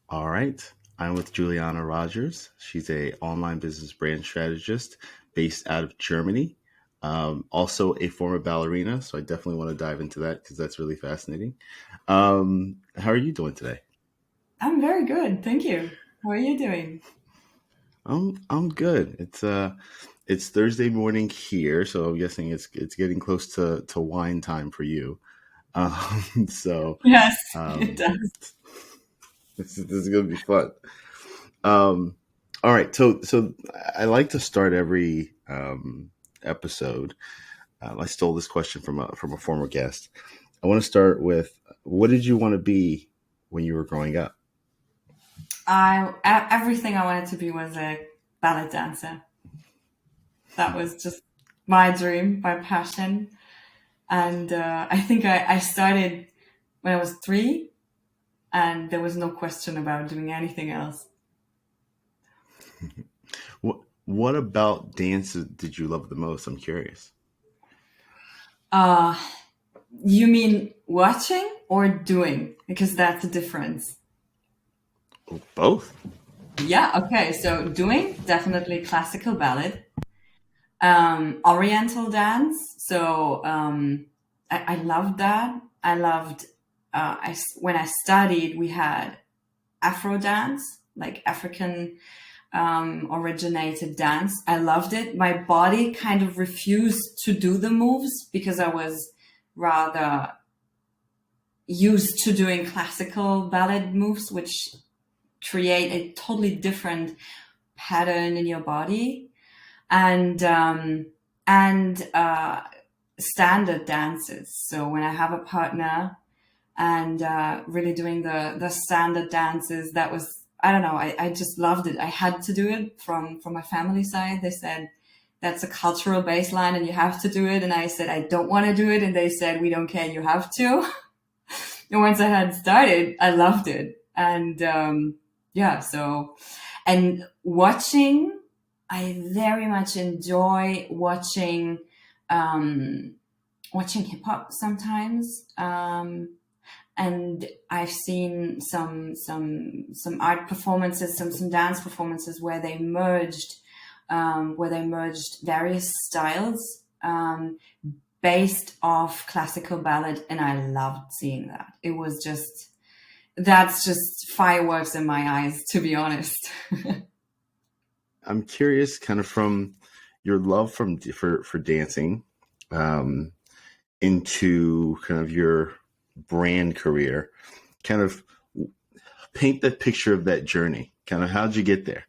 All right. I'm with Juliana Rogers. She's a online business brand strategist based out of Germany. Also a former ballerina, so I definitely want to dive into that because that's really fascinating. How are you doing today? I'm very good, thank you. How are you doing? I'm good. It's Thursday morning here, so I'm guessing it's getting close to wine time for you. So Yes, it um, does. this is gonna be fun. Um, all right, so I like to start every episode. I stole this question from a former guest. I want to start with, what did you want to be when you were growing up? Everything I wanted to be was a ballet dancer. That was just my dream, my passion, and I think I started when I was 3, and there was no question about doing anything else. What about dance did you love the most? I'm curious. Uh, you mean watching or doing? Because that's a difference. Both. Yeah. Okay. So doing definitely classical ballet. Oriental dance. So I loved that. I loved when I studied, we had Afro dance, like African originated dance. I loved it. My body kind of refused to do the moves because I was rather used to doing classical ballet moves, which create a totally different pattern in your body. And standard dances. So when I have a partner and really doing the standard dances, that was, I don't know, I just loved it. I had to do it from my family side. They said that's a cultural baseline and you have to do it. And I said I don't want to do it, and they said we don't care, you have to. And once I had started, I loved it. And yeah, so and watching, I very much enjoy um, watching hip hop sometimes. And I've seen some art performances, some dance performances where they merged various styles based off classical ballet, and I loved seeing that. It was just that's just fireworks in my eyes, to be honest. I'm curious, kind of from your love for dancing, um, into kind of your brand career. Kind of paint that picture of that journey. Kind of how'd you get there?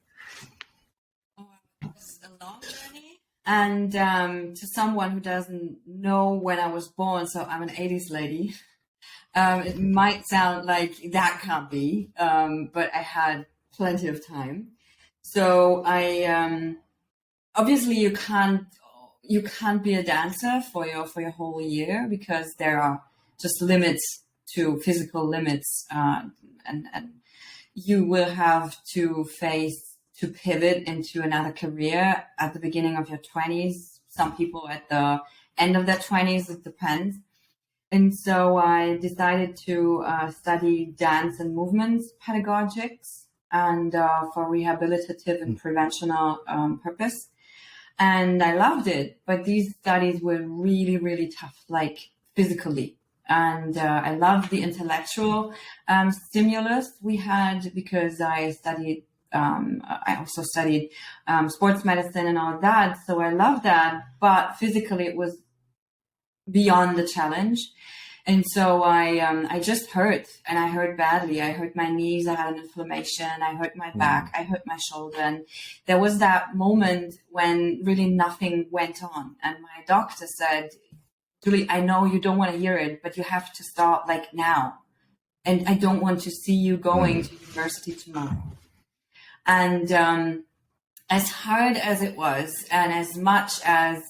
Oh, it was a long journey. And to someone who doesn't know when I was born, so I'm an 80s lady. It might sound like that can't be, but I had plenty of time. So I obviously you can't be a dancer for your whole year because there are just limits to physical limits, and you will have to pivot into another career at the beginning of your 20s. Some people at the end of their 20s, it depends. And so I decided to study dance and movements pedagogics and for rehabilitative and preventional purpose. And I loved it. But these studies were really, really tough, like physically. And I loved the intellectual stimulus we had because I also studied sports medicine and all that. So I loved that. But physically, it was beyond the challenge. And so I just hurt, and I hurt badly. I hurt my knees. I had an inflammation. I hurt my back. I hurt my shoulder. And there was that moment when really nothing went on. And my doctor said, Julie, I know you don't want to hear it, but you have to start like now. And I don't want to see you going Mm. to university tomorrow. And as hard as it was, and as much as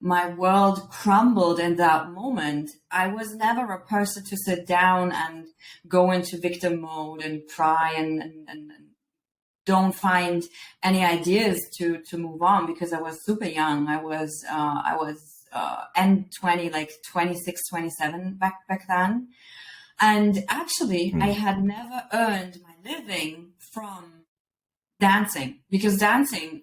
my world crumbled in that moment, I was never a person to sit down and go into victim mode and cry and don't find any ideas to move on because I was super young. I was end 20, like 26, 27 back then. And actually, I Mm. had never earned my living from dancing, because dancing,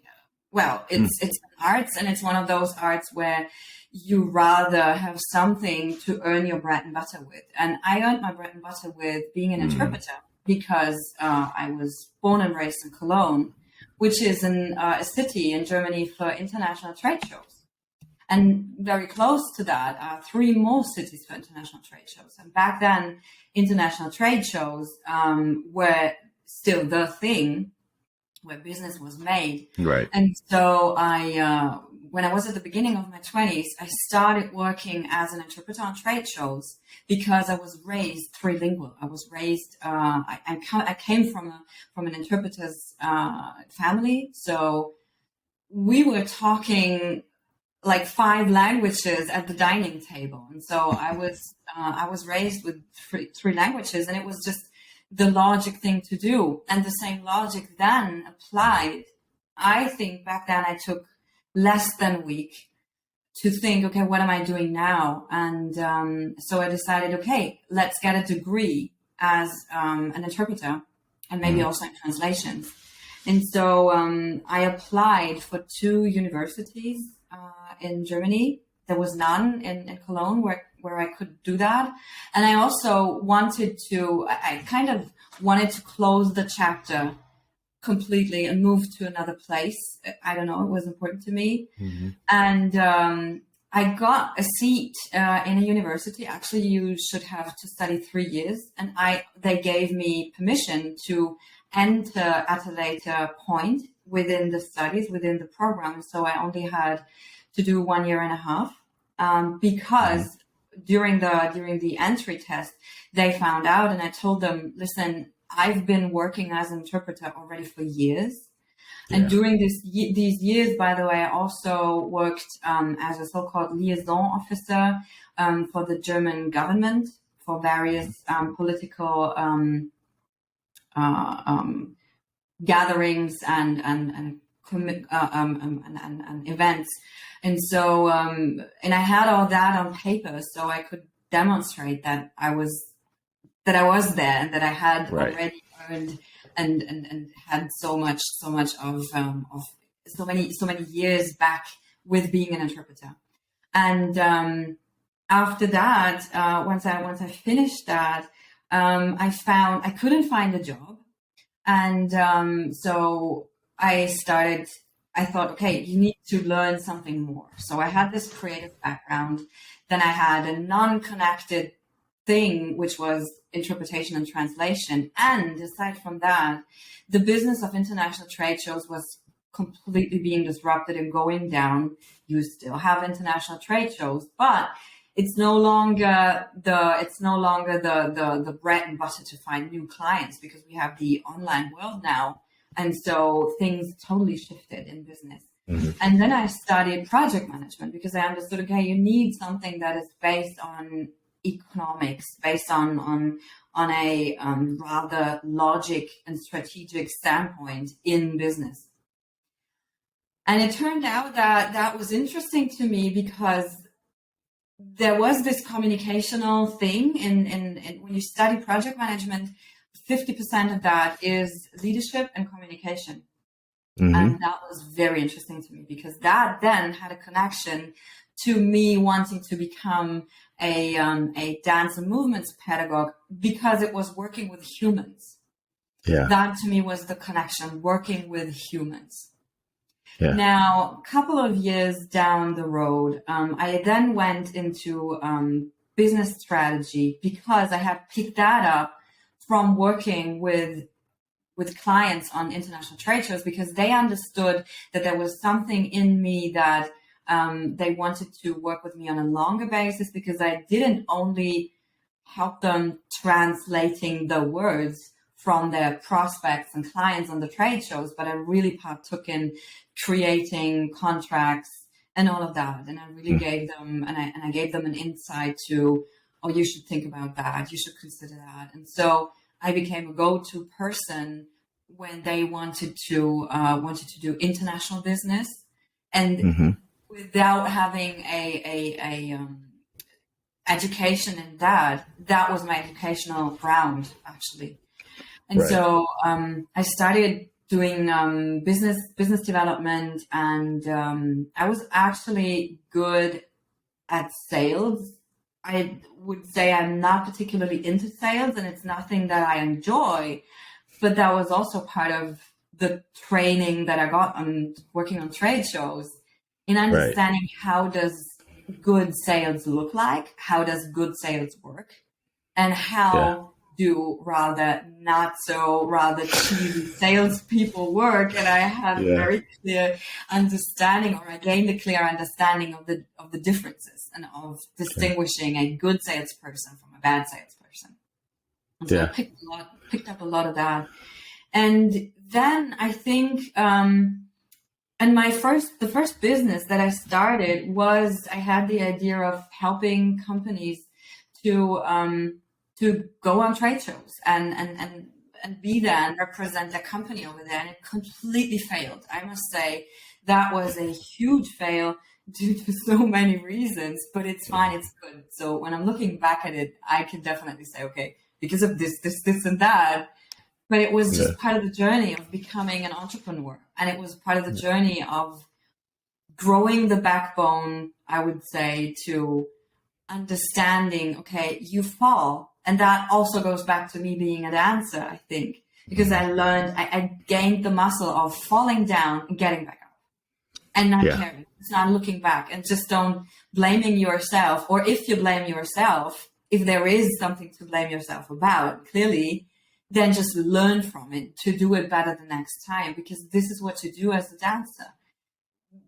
well, it's an arts, and it's one of those arts where you rather have something to earn your bread and butter with. And I earned my bread and butter with being an interpreter, because I was born and raised in Cologne, which is a city in Germany for international trade shows. And very close to that are 3 more cities for international trade shows. And back then, international trade shows were still the thing where business was made. Right. And so when I was at the beginning of my 20s, I started working as an interpreter on trade shows, because I was raised trilingual. I was raised, I came from an interpreter's family. So we were talking like 5 languages at the dining table. And so I was raised with three languages, and it was just the logic thing to do. And the same logic then applied. I think back then I took less than a week to think, okay, what am I doing now? And so I decided, okay, let's get a degree as an interpreter, and maybe also in translations. And so I applied for 2 universities in Germany. There was none in Cologne where I could do that. And I also I kind of wanted to close the chapter completely and move to another place. I don't know, it was important to me. And I got a seat in a university. Actually, you should have to study 3 years. And they gave me permission to enter at a later point within the studies, within the program. So I only had to do 1.5 years, because during the entry test, they found out, and I told them, listen, I've been working as an interpreter already for years. Yeah. And during these years, by the way, I also worked as a so-called liaison officer for the German government for various political gatherings and events. And so, and I had all that on paper, so I could demonstrate that I was there, and that I had already earned and had so much of so many years back with being an interpreter. And after that, once I finished that, I found I couldn't find a job, and so I thought, okay, you need to learn something more. So I had this creative background. Then I had a non-connected thing, which was interpretation and translation. And aside from that, the business of international trade shows was completely being disrupted and going down. You still have international trade shows, but it's no longer the bread and butter to find new clients, because we have the online world now. And so things totally shifted in business. And then I studied project management, because I understood, okay, you need something that is based on economics, based on a rather logic and strategic standpoint in business. And it turned out that was interesting to me, because there was this communicational thing in when you study project management. 50% of that is leadership and communication. And that was very interesting to me, because that then had a connection to me wanting to become a dance and movements pedagogue, because it was working with humans. Yeah. That to me was the connection, working with humans. Yeah. Now, a couple of years down the road, I then went into business strategy, because I had picked that up from working with clients on international trade shows, because they understood that there was something in me that they wanted to work with me on a longer basis, because I didn't only help them translating the words from their prospects and clients on the trade shows, but I really partook in creating contracts and all of that. And I really gave them, and I gave them an insight to, oh, you should think about that. You should consider that. And so I became a go-to person when they wanted to do international business, and without having a education in that was my educational ground, actually. And so I started doing business development, and I was actually good at sales. I would say I'm not particularly into sales, and it's nothing that I enjoy, but that was also part of the training that I got on working on trade shows, in understanding how does good sales look like, how does good sales work, and how do rather cheesy salespeople work. And I had a very clear understanding, or I gained a clear understanding of the differences and of distinguishing a good salesperson from a bad salesperson. And so I picked up a lot of that. And then I think, and the first business that I started was, I had the idea of helping companies to go on trade shows and be there and represent their company over there. And it completely failed. I must say that was a huge fail due to so many reasons, but it's fine. It's good. So when I'm looking back at it, I can definitely say, okay, because of this, and that. But it was just part of the journey of becoming an entrepreneur. And it was part of the journey of growing the backbone, I would say, to understanding, okay, you fall. And that also goes back to me being a dancer, I think, because I learned, I gained the muscle of falling down and getting back up and not caring. It's not looking back, and just don't blaming yourself. Or if you blame yourself, if there is something to blame yourself about, clearly, then just learn from it to do it better the next time, because this is what you do as a dancer.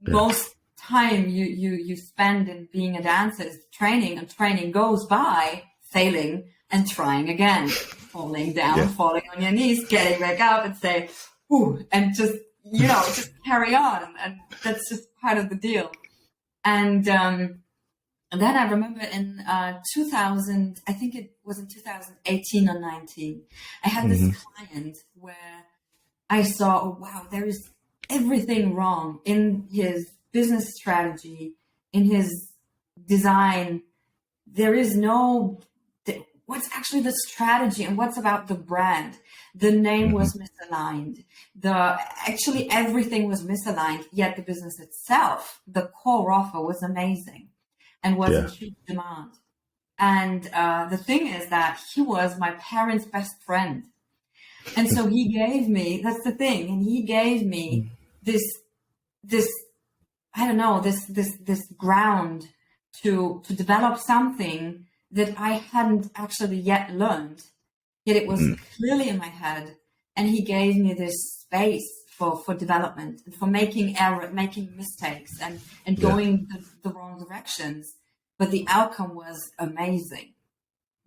Most time you spend in being a dancer is training, and training goes by failing and trying again, falling down, falling on your knees, getting back up and say, ooh, and just, just carry on. And that's just part of the deal. And then I remember in 2000, I think it was in 2018 or 19, I had this client where I saw, oh, wow, there is everything wrong in his business strategy, in his design. There is no, what's actually the strategy and what's about the brand? The name was misaligned. Actually everything was misaligned, yet the business itself, the core offer was amazing and was in huge demand. And the thing is that he was my parents' best friend. And so he gave me, that's the thing, and he gave me this I don't know, this ground to develop something that I hadn't actually yet learned, yet it was clearly in my head. And he gave me this space for development and for making mistakes and going the wrong directions. But the outcome was amazing.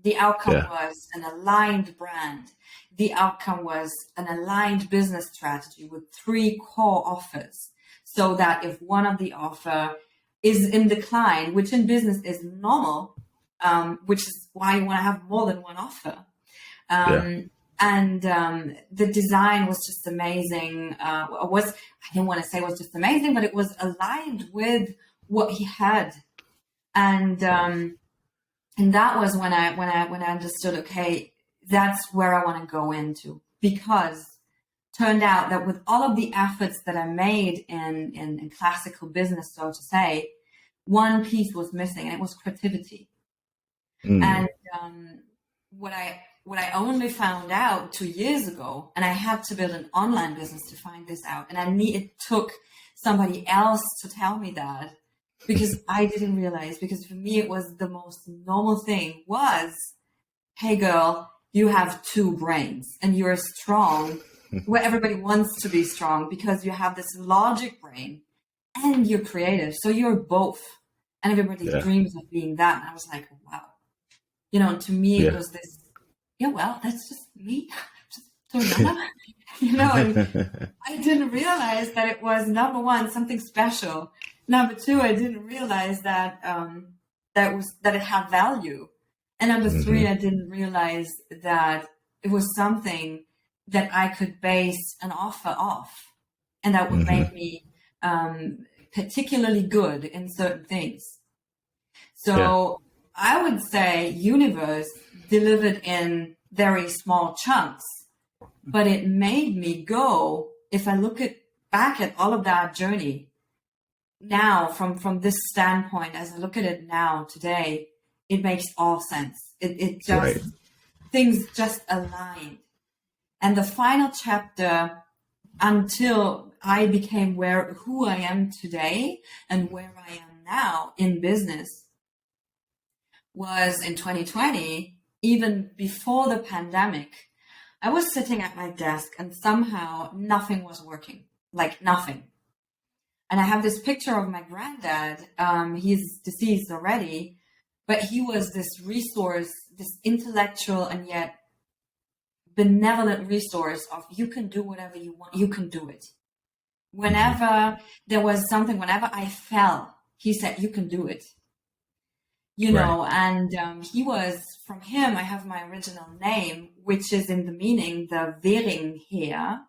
The outcome was an aligned brand. The outcome was an aligned business strategy with 3 core offers. So that if one of the offer is in decline, which in business is normal, which is why you want to have more than one offer. And the design was just amazing. I didn't want to say it was just amazing, but it was aligned with what he had. And that was when I understood, okay, that's where I want to go into, because turned out that with all of the efforts that I made in classical business, so to say, one piece was missing, and it was creativity. And what I only found out 2 years ago, and I had to build an online business to find this out, and it took somebody else to tell me that, because I didn't realize, because for me it was the most normal thing was, hey girl, you have 2 brains and you're strong where everybody wants to be strong, because you have this logic brain and you're creative. So you're both. And everybody dreams of being that. And I was like, wow. To me, it was this, well, that's just me. And I didn't realize that it was, number one, something special. Number two, I didn't realize that that it had value. And number three, I didn't realize that it was something that I could base an offer off, and that would make me particularly good in certain things. So I would say universe delivered in very small chunks but it made me go. If I look back at all of that journey now from this standpoint, as I look at it now today, it makes all sense. It just, Right. things just aligned. And the final chapter, until I became who I am today and where I am now in business, was in 2020, even before the pandemic. I was sitting at my desk and somehow nothing was working, like nothing. And I have this picture of my granddad. He's deceased already, but he was this resource, this intellectual and yet benevolent resource of, you can do whatever you want, you can do it. Whenever there was something, whenever I fell, he said, you can do it. Know, and he was, from him, I have my original name, which is in the meaning, the Wering here,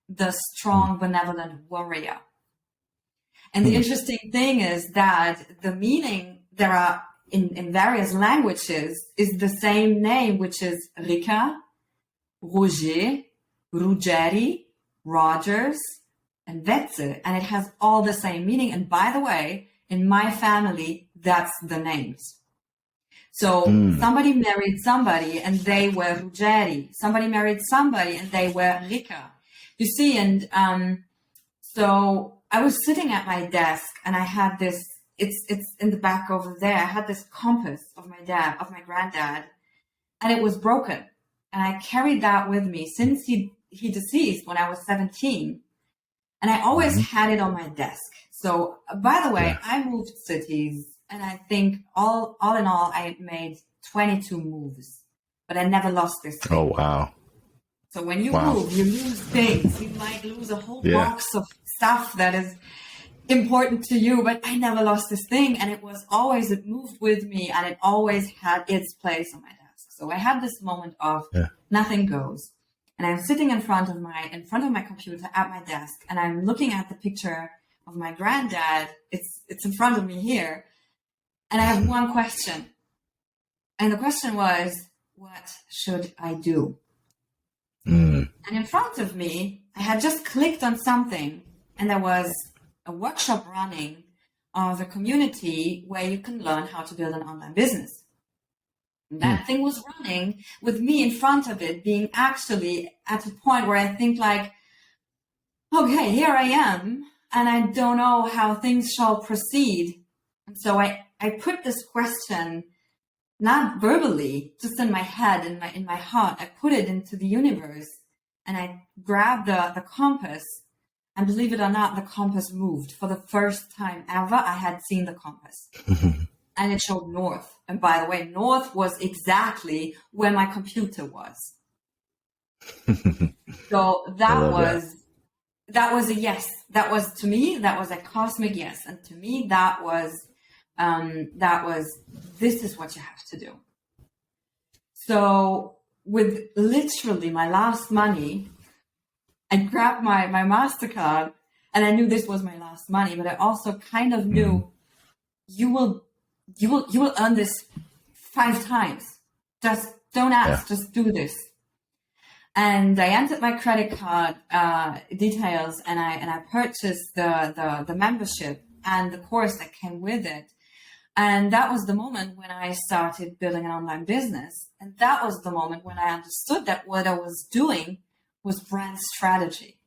the strong, benevolent warrior. And the interesting thing is that the meaning, there are in various languages, is the same name, which is Rika, Roger, Ruggeri, Rogers, and Wetzel. And it has all the same meaning. And by the way, in my family, that's the names. So somebody married somebody and they were Ruggeri. Somebody married somebody and they were Rika. You see, and so I was sitting at my desk and I had this, it's in the back over there. I had this compass of my granddad, and it was broken. And I carried that with me since he deceased when I was 17. And I always had it on my desk. So by the way, I moved cities. And I think all in all, I made 22 moves, but I never lost this thing. Oh, wow. So when you move, you lose things. You might lose a whole box of stuff that is important to you, but I never lost this thing. And it moved with me, and it always had its place on my desk. So I had this moment of nothing goes. And I'm sitting in front of my computer at my desk, and I'm looking at the picture of my granddad. It's in front of me here. And I have one question. And the question was, what should I do? And in front of me, I had just clicked on something, and there was a workshop running of a community where you can learn how to build an online business. And that thing was running with me in front of it, being actually at a point where I think like, okay, here I am, and I don't know how things shall proceed. And so I put this question, not verbally, just in my head, in my heart. I put it into the universe, and I grabbed the compass, and believe it or not, the compass moved. For the first time ever, I had seen the compass. And it showed north. And by the way, north was exactly where my computer was. So that was a yes. That was, to me, that was a cosmic yes. And to me, that was, this is what you have to do. So with literally my last money, I grabbed my MasterCard, and I knew this was my last money, but I also kind of knew you will earn this 5 times. Just don't ask, just do this. And I entered my credit card details, and I purchased the membership and the course that came with it. And that was the moment when I started building an online business. And that was the moment when I understood that what I was doing was brand strategy.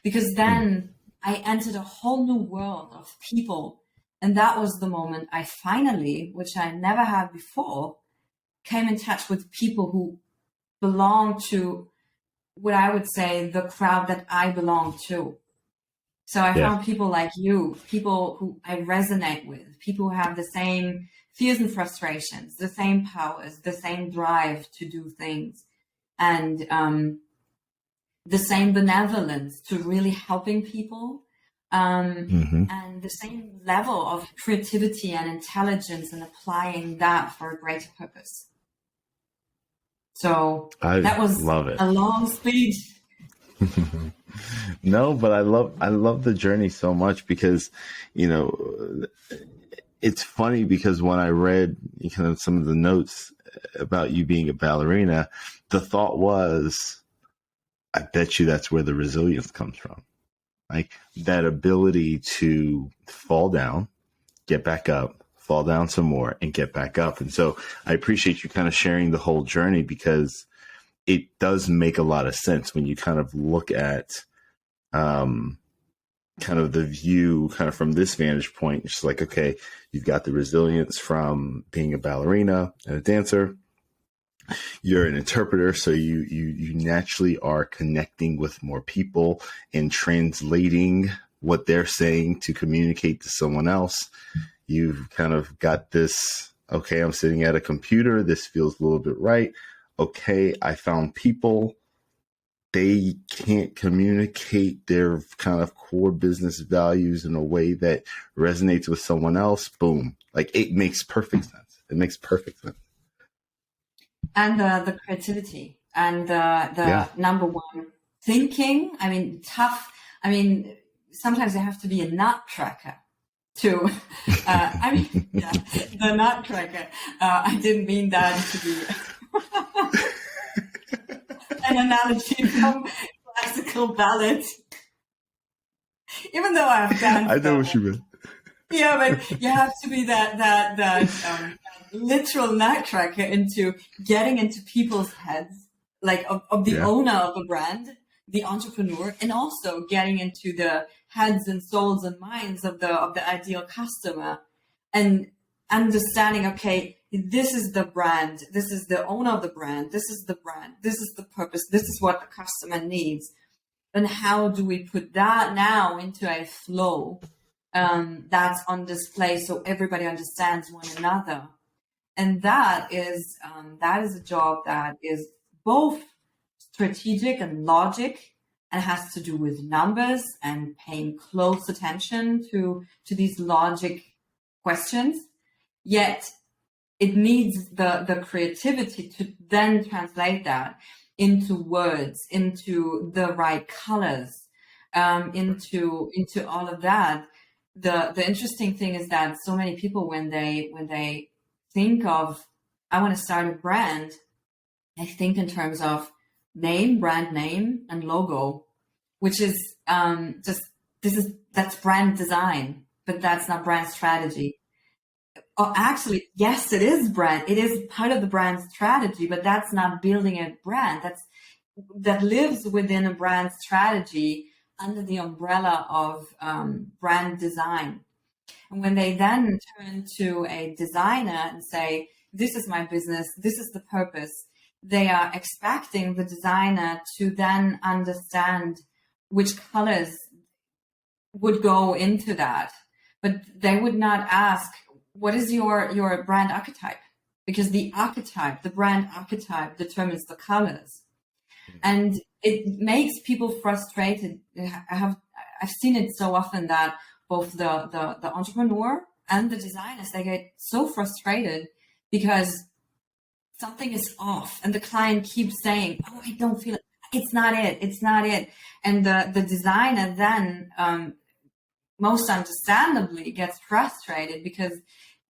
Because then I entered a whole new world of people. And that was the moment I finally, which I never had before, came in touch with people who belong to what I would say the crowd that I belong to. So I found people like you, people who I resonate with, people who have the same fears and frustrations, the same powers, the same drive to do things, and the same benevolence to really helping people, and the same level of creativity and intelligence and applying that for a greater purpose. So that was a long speech. No, but I love the journey so much because, it's funny because when I read kind of some of the notes about you being a ballerina, the thought was, I bet you that's where the resilience comes from. Like that ability to fall down, get back up, fall down some more, and get back up. And so I appreciate you kind of sharing the whole journey, because it does make a lot of sense when you kind of look at kind of the view kind of from this vantage point. It's like, okay, you've got the resilience from being a ballerina and a dancer. You're an interpreter, so you naturally are connecting with more people and translating what they're saying to communicate to someone else. You've kind of got this, okay, I'm sitting at a computer. This feels a little bit right. Okay, I found people. They can't communicate their kind of core business values in a way that resonates with someone else. Boom. Like it makes perfect sense. It makes perfect sense. And the creativity and the number one, thinking. I mean, tough. I mean, sometimes you have to be a nutcracker to, the nutcracker. I didn't mean that to be an analogy from classical ballet. Even though I've danced. I know what you meant. Yeah, but you have to be that literal nutcracker into getting into people's heads, like of the owner of the brand, the entrepreneur, and also getting into the heads and souls and minds of the ideal customer, and understanding, okay, this is the brand, this is the owner of the brand, this is the brand, this is the purpose, this is what the customer needs, and how do we put that now into a flow that's on display so everybody understands one another. And that is a job that is both strategic and logic, and has to do with numbers and paying close attention to these logic questions. Yet it needs the creativity to then translate that into words, into the right colors, into all of that. The interesting thing is that so many people, when they think of, I want to start a brand, I think in terms of name, brand name, and logo, which is that's brand design, but that's not brand strategy. Oh, actually, yes, it is brand. It is part of the brand strategy, but that's not building a brand. That lives within a brand strategy under the umbrella of brand design. And when they then turn to a designer and say, this is my business, this is the purpose, they are expecting the designer to then understand which colors would go into that. But they would not ask, what is your brand archetype? Because the brand archetype determines the colors. And it makes people frustrated. I've seen it so often that both the entrepreneur and the designers, they get so frustrated because something is off, and the client keeps saying, "Oh, I don't feel it. It's not it." And the designer then, most understandably, gets frustrated because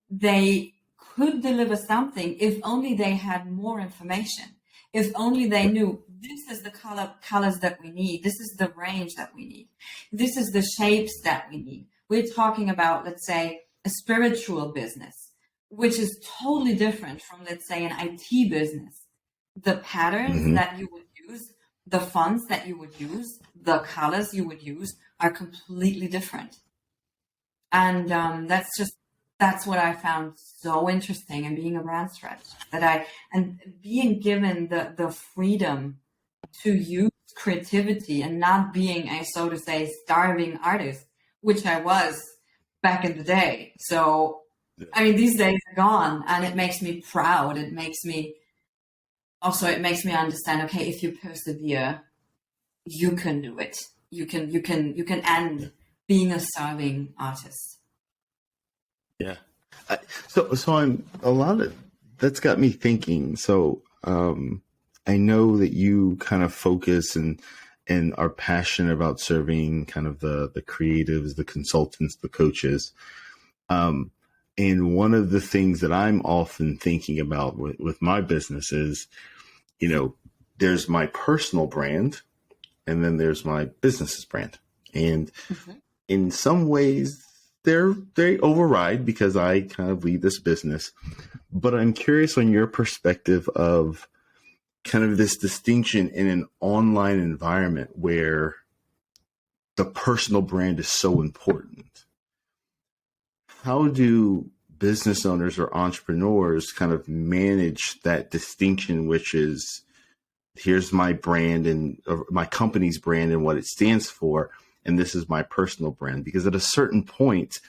they could deliver something if only they had more information. If only they knew, this is the colors that we need. This is the range that we need. This is the shapes that we need. We're talking about, let's say, a spiritual business, which is totally different from, let's say, an IT business. The patterns that you would use, the fonts that you would use, the colors you would use are completely different. And that's what I found so interesting in being a brand strategist, and being given the freedom to use creativity and not being a, so to say, starving artist, which I was back in the day. So, I mean, these days are gone, and it makes me proud. It makes me understand, okay, if you persevere, you can do it. You can end being a starving artist. Yeah. So I'm a lot of that's got me thinking. So I know that you kind of focus and are passionate about serving kind of the creatives, the consultants, the coaches. And one of the things that I'm often thinking about with my business is, there's my personal brand, and then there's my business's brand. And Mhm. in some ways, they override because I kind of lead this business. But I'm curious on your perspective of kind of this distinction in an online environment where the personal brand is so important. How do business owners or entrepreneurs kind of manage that distinction, which is here's my brand and my company's brand and what it stands for, and this is my personal brand? Because at a certain point,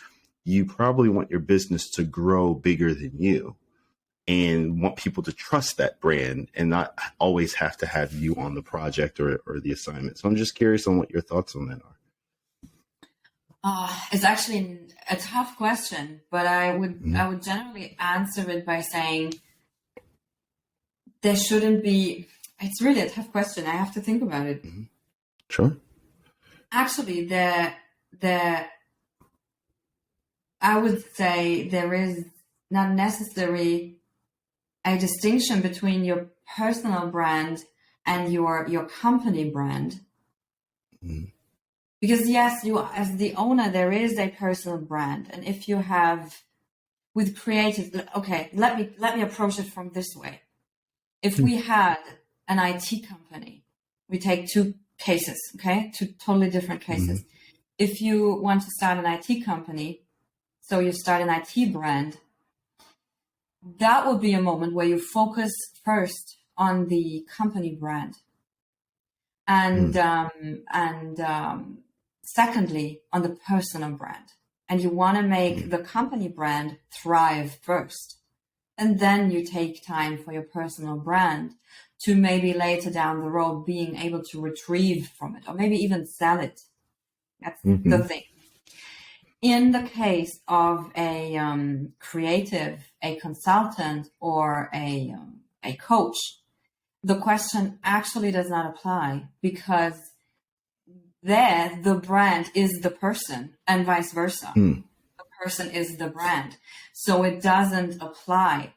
you probably want your business to grow bigger than you and want people to trust that brand and not always have to have you on the project or the assignment. So I'm just curious on what your thoughts on that are. It's actually a tough question, but I would generally answer it by saying there shouldn't be. It's really a tough question. I have to think about it. Mm-hmm. Sure. Actually, I would say there is not necessarily a distinction between your personal brand and your company brand. Mm-hmm. Because yes, you as the owner, there is a personal brand. And if you have with creative, okay, let me approach it from this way. If we had an IT company, we take two cases, okay? Two totally different cases. Mm-hmm. If you want to start an IT company, so you start an IT brand, that would be a moment where you focus first on the company brand. And secondly, on the personal brand. And you want to make the company brand thrive first. And then you take time for your personal brand to maybe later down the road being able to retrieve from it or maybe even sell it. That's the thing. In the case of a creative, a consultant, or a coach, the question actually does not apply because there the brand is the person and vice versa. The person is the brand. So it doesn't apply.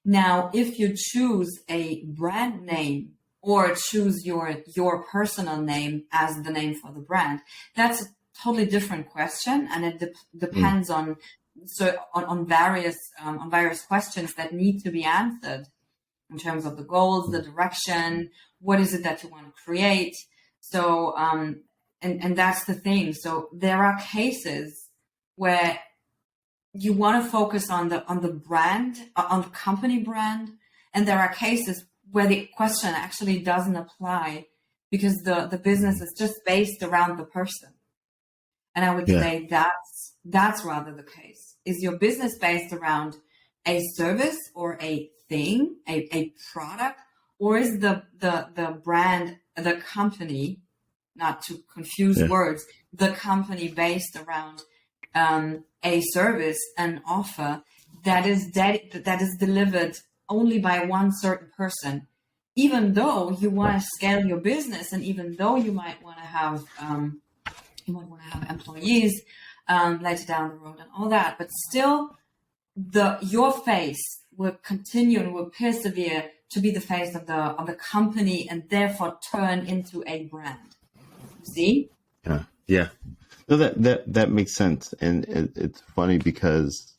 Now, if you choose a brand name or choose your personal name as the name for the brand, that's a totally different question, and it depends on various questions that need to be answered in terms of the goals, the direction, what is it that you want to create. So and that's the thing. So there are cases where you want to focus on the brand, on the company brand, and there are cases where the question actually doesn't apply because the business is just based around the person. And I would say that's rather the case. Is your business based around a service or a thing, a product, or is the brand, the company, not to confuse words, the company based around a service, an offer that is delivered only by one certain person, even though you want to scale your business, and even though you might want to have employees later down the road and all that, but still, your face will continue and will persevere to be the face of the company, and therefore turn into a brand. See? Yeah. No, that makes sense. And it's funny because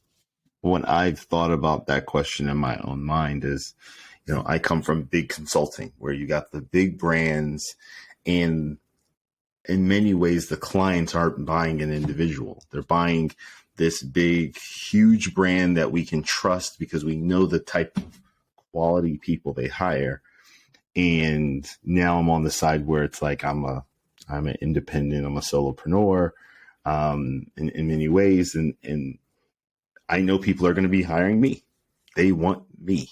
when I've thought about that question in my own mind is, I come from big consulting where you got the big brands, and in many ways, the clients aren't buying an individual. They're buying this big, huge brand that we can trust because we know the type of quality people they hire. And now I'm on the side where it's like I'm an independent, I'm a solopreneur in many ways. And I know people are going to be hiring me. They want me.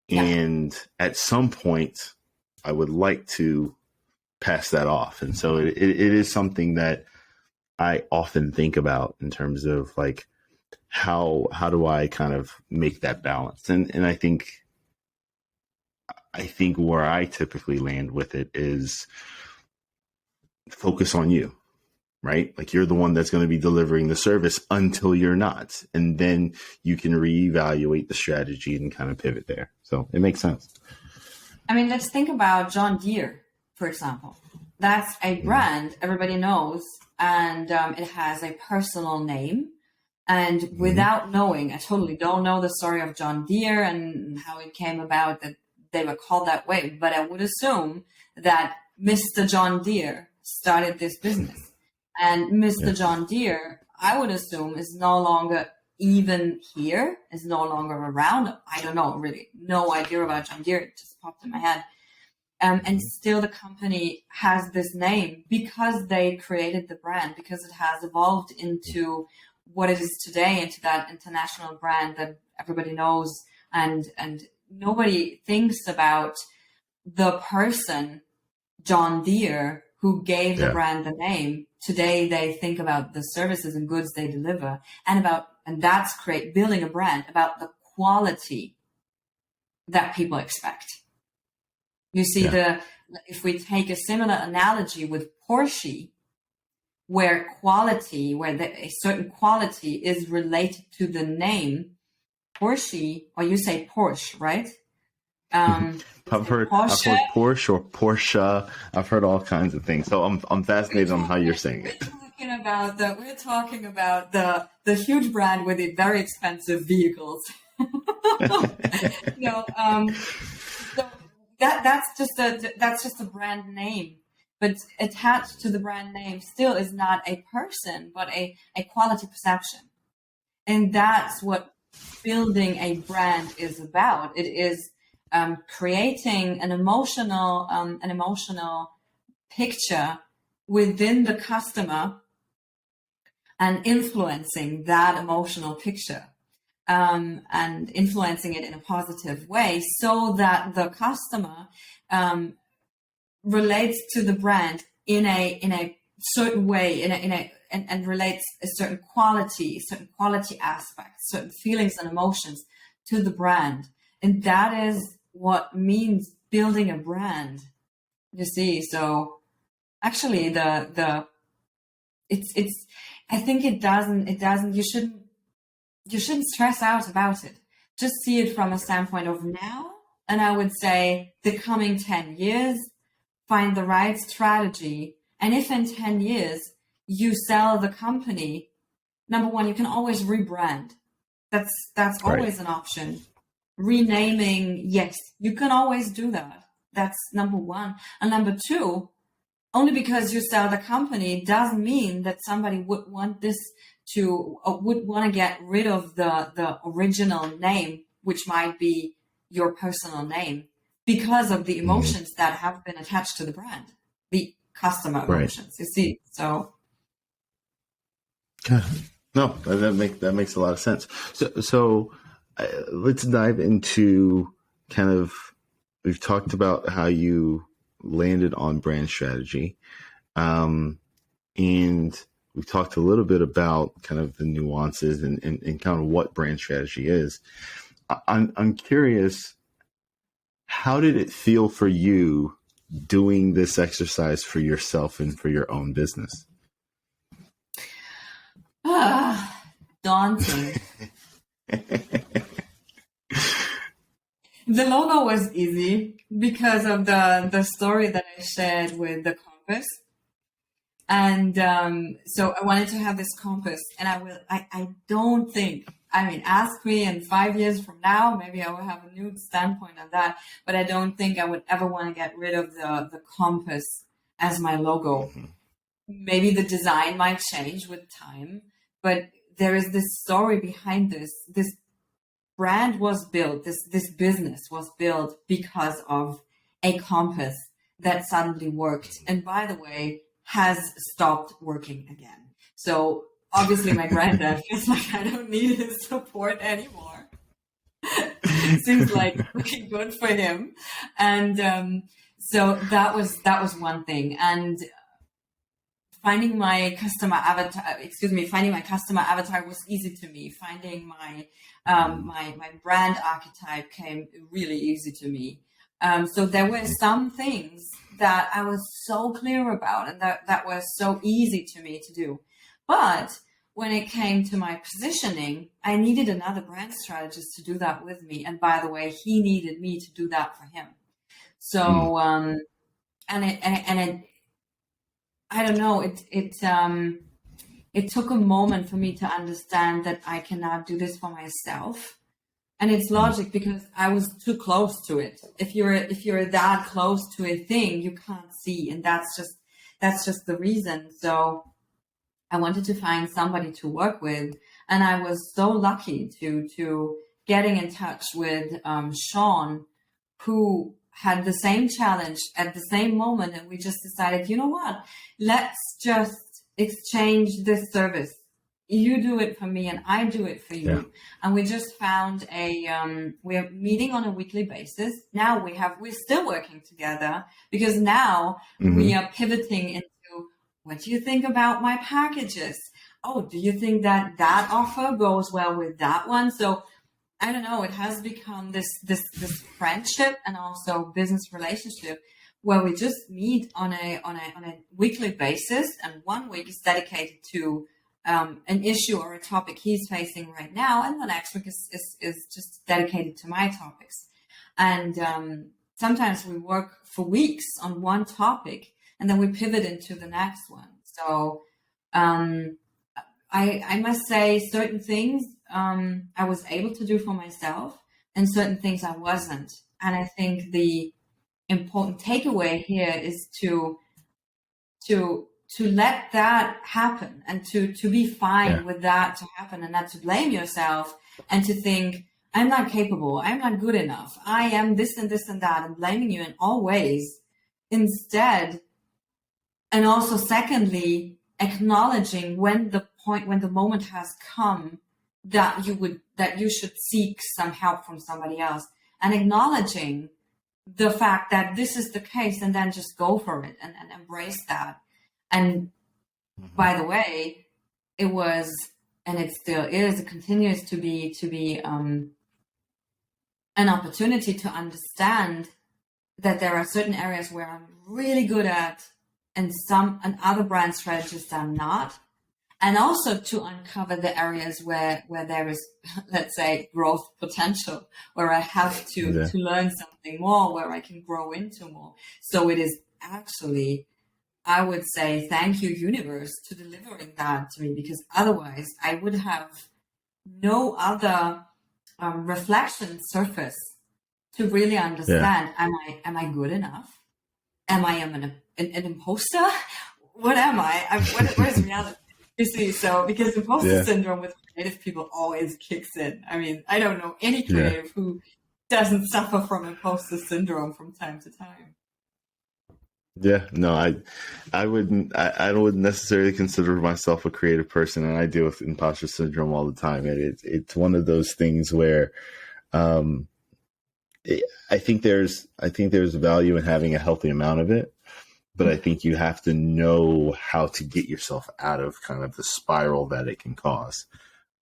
Yeah. And at some point, I would like to pass that off. And so it is something that I often think about in terms of like, how do I kind of make that balance? And I think where I typically land with it is focus on you, right? Like you're the one that's going to be delivering the service until you're not. And then you can reevaluate the strategy and kind of pivot there. So it makes sense. I mean, let's think about John Deere. for example. That's a brand everybody knows, and it has a personal name. And without knowing, I totally don't know the story of John Deere and how it came about that they were called that way, but I would assume that Mr. John Deere started this business. And Mr. John Deere, I would assume, is no longer even here, is no longer around. I don't know, really. No idea about John Deere. It just popped in my head. And still the company has this name because they created the brand, because it has evolved into what it is today, into that international brand that everybody knows. And nobody thinks about the person, John Deere, who gave the brand the name. Today, they think about the services and goods they deliver, and that's building a brand about the quality that people expect. You see, if we take a similar analogy with Porsche, where a certain quality is related to the name Porsche, or you say Porsche, right? I've heard Porsche or Porsche. I've heard all kinds of things. So I'm fascinated on how you're saying it. We're talking about the huge brand with the very expensive vehicles. So that's just a brand name. But attached to the brand name still is not a person, but a quality perception. And that's what building a brand is about. It is creating an emotional picture within the customer and influencing that emotional picture, and influencing it in a positive way so that the customer relates to the brand in a certain way, and relates a certain quality aspects, certain feelings and emotions to the brand. And that is what means building a brand. You see, so actually I think it doesn't, you shouldn't stress out about it. Just see it from a standpoint of now. And I would say the coming 10 years, find the right strategy. And if in 10 years you sell the company, number one, you can always rebrand. That's always an option. Renaming, yes, you can always do that. That's number one. And number two, only because you sell the company doesn't mean that somebody would want to get rid of the original name, which might be your personal name, because of the emotions that have been attached to the brand, the customer emotions. You see, so. No, that makes a lot of sense. So let's dive into kind of, we've talked about how you landed on brand strategy. And we've talked a little bit about kind of the nuances and kind of what brand strategy is. I'm curious, how did it feel for you doing this exercise for yourself and for your own business? Daunting. The logo was easy because of the story that I shared with the compass. And so I wanted to have this compass, and I don't think, ask me in 5 years from now, maybe I will have a new standpoint on that, but I don't think I would ever want to get rid of the compass as my logo. Maybe the design might change with time, but there is this story behind this. This brand was built, this business was built because of a compass that suddenly worked. And by the way, has stopped working again. So obviously my granddad feels like I don't need his support anymore. Seems like looking good for him. And so that was one thing. And finding my customer avatar was easy to me. Finding my my brand archetype came really easy to me. So there were some things that I was so clear about and that was so easy to me to do. But when it came to my positioning, I needed another brand strategist to do that with me. And by the way, he needed me to do that for him. So and I don't know, it took a moment for me to understand that I cannot do this for myself. And it's logic because I was too close to it. If you're that close to a thing, you can't see, and that's just the reason. So I wanted to find somebody to work with, and I was so lucky to getting in touch with Sean, who had the same challenge at the same moment, and we just decided, you know what, let's just exchange this service. You do it for me and I do it for you. Yeah. And we just found we're meeting on a weekly basis. Now we're still working together because now we are pivoting into, what do you think about my packages? Oh, do you think that offer goes well with that one? So I don't know, it has become this friendship and also business relationship where we just meet on a weekly basis, and 1 week is dedicated to an issue or a topic he's facing right now, and the next week is just dedicated to my topics. And sometimes we work for weeks on one topic, and then we pivot into the next one. So I must say certain things I was able to do for myself, and certain things I wasn't. And I think the important takeaway here is to let that happen, and to be fine with that to happen, and not to blame yourself and to think, I'm not capable, I'm not good enough, I am this and this and that, and blaming you in all ways. Instead, and also secondly, acknowledging when the moment has come that you should seek some help from somebody else, and acknowledging the fact that this is the case, and then just go for it and embrace that. And by the way, it was, and it still is, it continues to be an opportunity to understand that there are certain areas where I'm really good at, and other brand strategists are not. And also to uncover the areas where there is, let's say, growth potential, where I have to learn something more, where I can grow into more. So it is actually, I would say, thank you, universe, to delivering that to me, because otherwise I would have no other reflection surface to really understand, am I good enough? Am I an imposter? What am I? What is reality? You see, so because imposter syndrome with creative people always kicks in. I mean, I don't know any creative who doesn't suffer from imposter syndrome from time to time. Yeah, no, I wouldn't necessarily consider myself a creative person, and I deal with imposter syndrome all the time. And it's one of those things where I think there's value in having a healthy amount of it. But I think you have to know how to get yourself out of kind of the spiral that it can cause.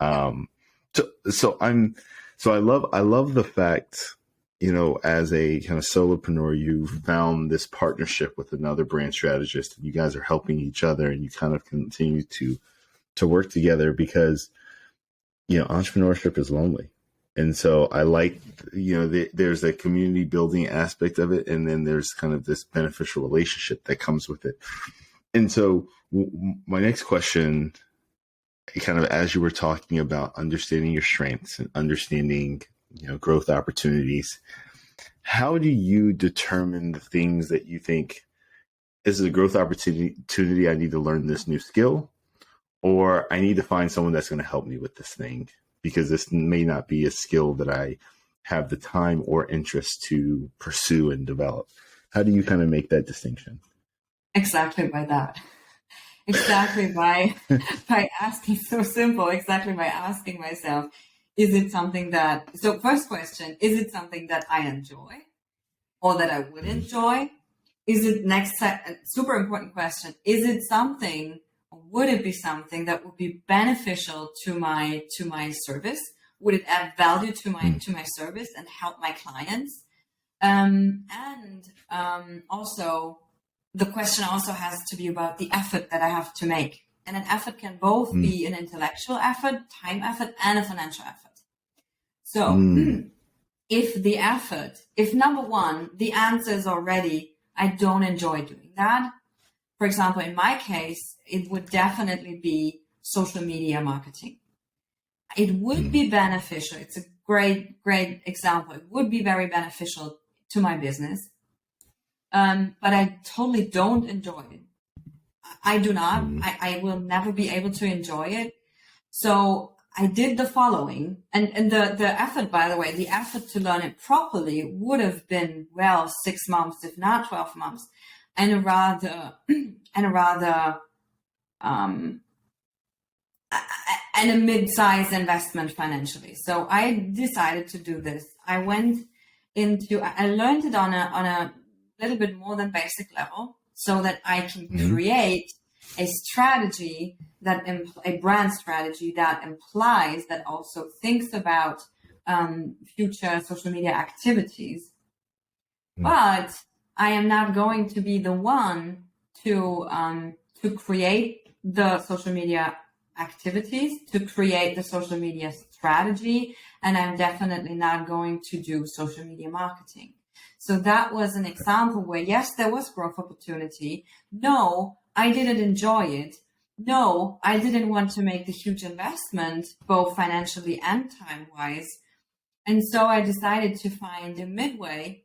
So I love the fact, as a kind of solopreneur, you found this partnership with another brand strategist, and you guys are helping each other, and you kind of continue to work together because, entrepreneurship is lonely. And so I like, there's a community building aspect of it. And then there's kind of this beneficial relationship that comes with it. And so my next question, kind of as you were talking about understanding your strengths and understanding, growth opportunities, how do you determine the things that you think, this is a growth opportunity, I need to learn this new skill, or I need to find someone that's going to help me with this thing, because this may not be a skill that I have the time or interest to pursue and develop? How do you kind of make that distinction? Exactly by that. Exactly by asking, so simple, exactly by asking myself, is it something that, so first question, is it something that I enjoy or that I would enjoy? Is it super important question, is it something, would it be something that would be beneficial to my service? Would it add value to my service and help my clients? Also, the question also has to be about the effort that I have to make. And an effort can both be an intellectual effort, time effort, and a financial effort. So if number one, the answer is already, I don't enjoy doing that. For example, in my case, it would definitely be social media marketing. It would be beneficial. It's a great, great example. It would be very beneficial to my business. But I totally don't enjoy it. I do not. I will never be able to enjoy it. So I did the following, and the effort, by the way, the effort to learn it properly would have been, well, 6 months, if not 12 months, and a rather and a mid-sized investment financially. So I decided to do this. I learned it on a little bit more than basic level, so that I can create a strategy a brand strategy that implies, that also thinks about future social media activities. But I am not going to be the one to create the social media activities, to create the social media strategy, and I'm definitely not going to do social media marketing. So that was an example where, yes, there was growth opportunity. No, I didn't enjoy it. No, I didn't want to make the huge investment, both financially and time-wise. And so I decided to find a midway,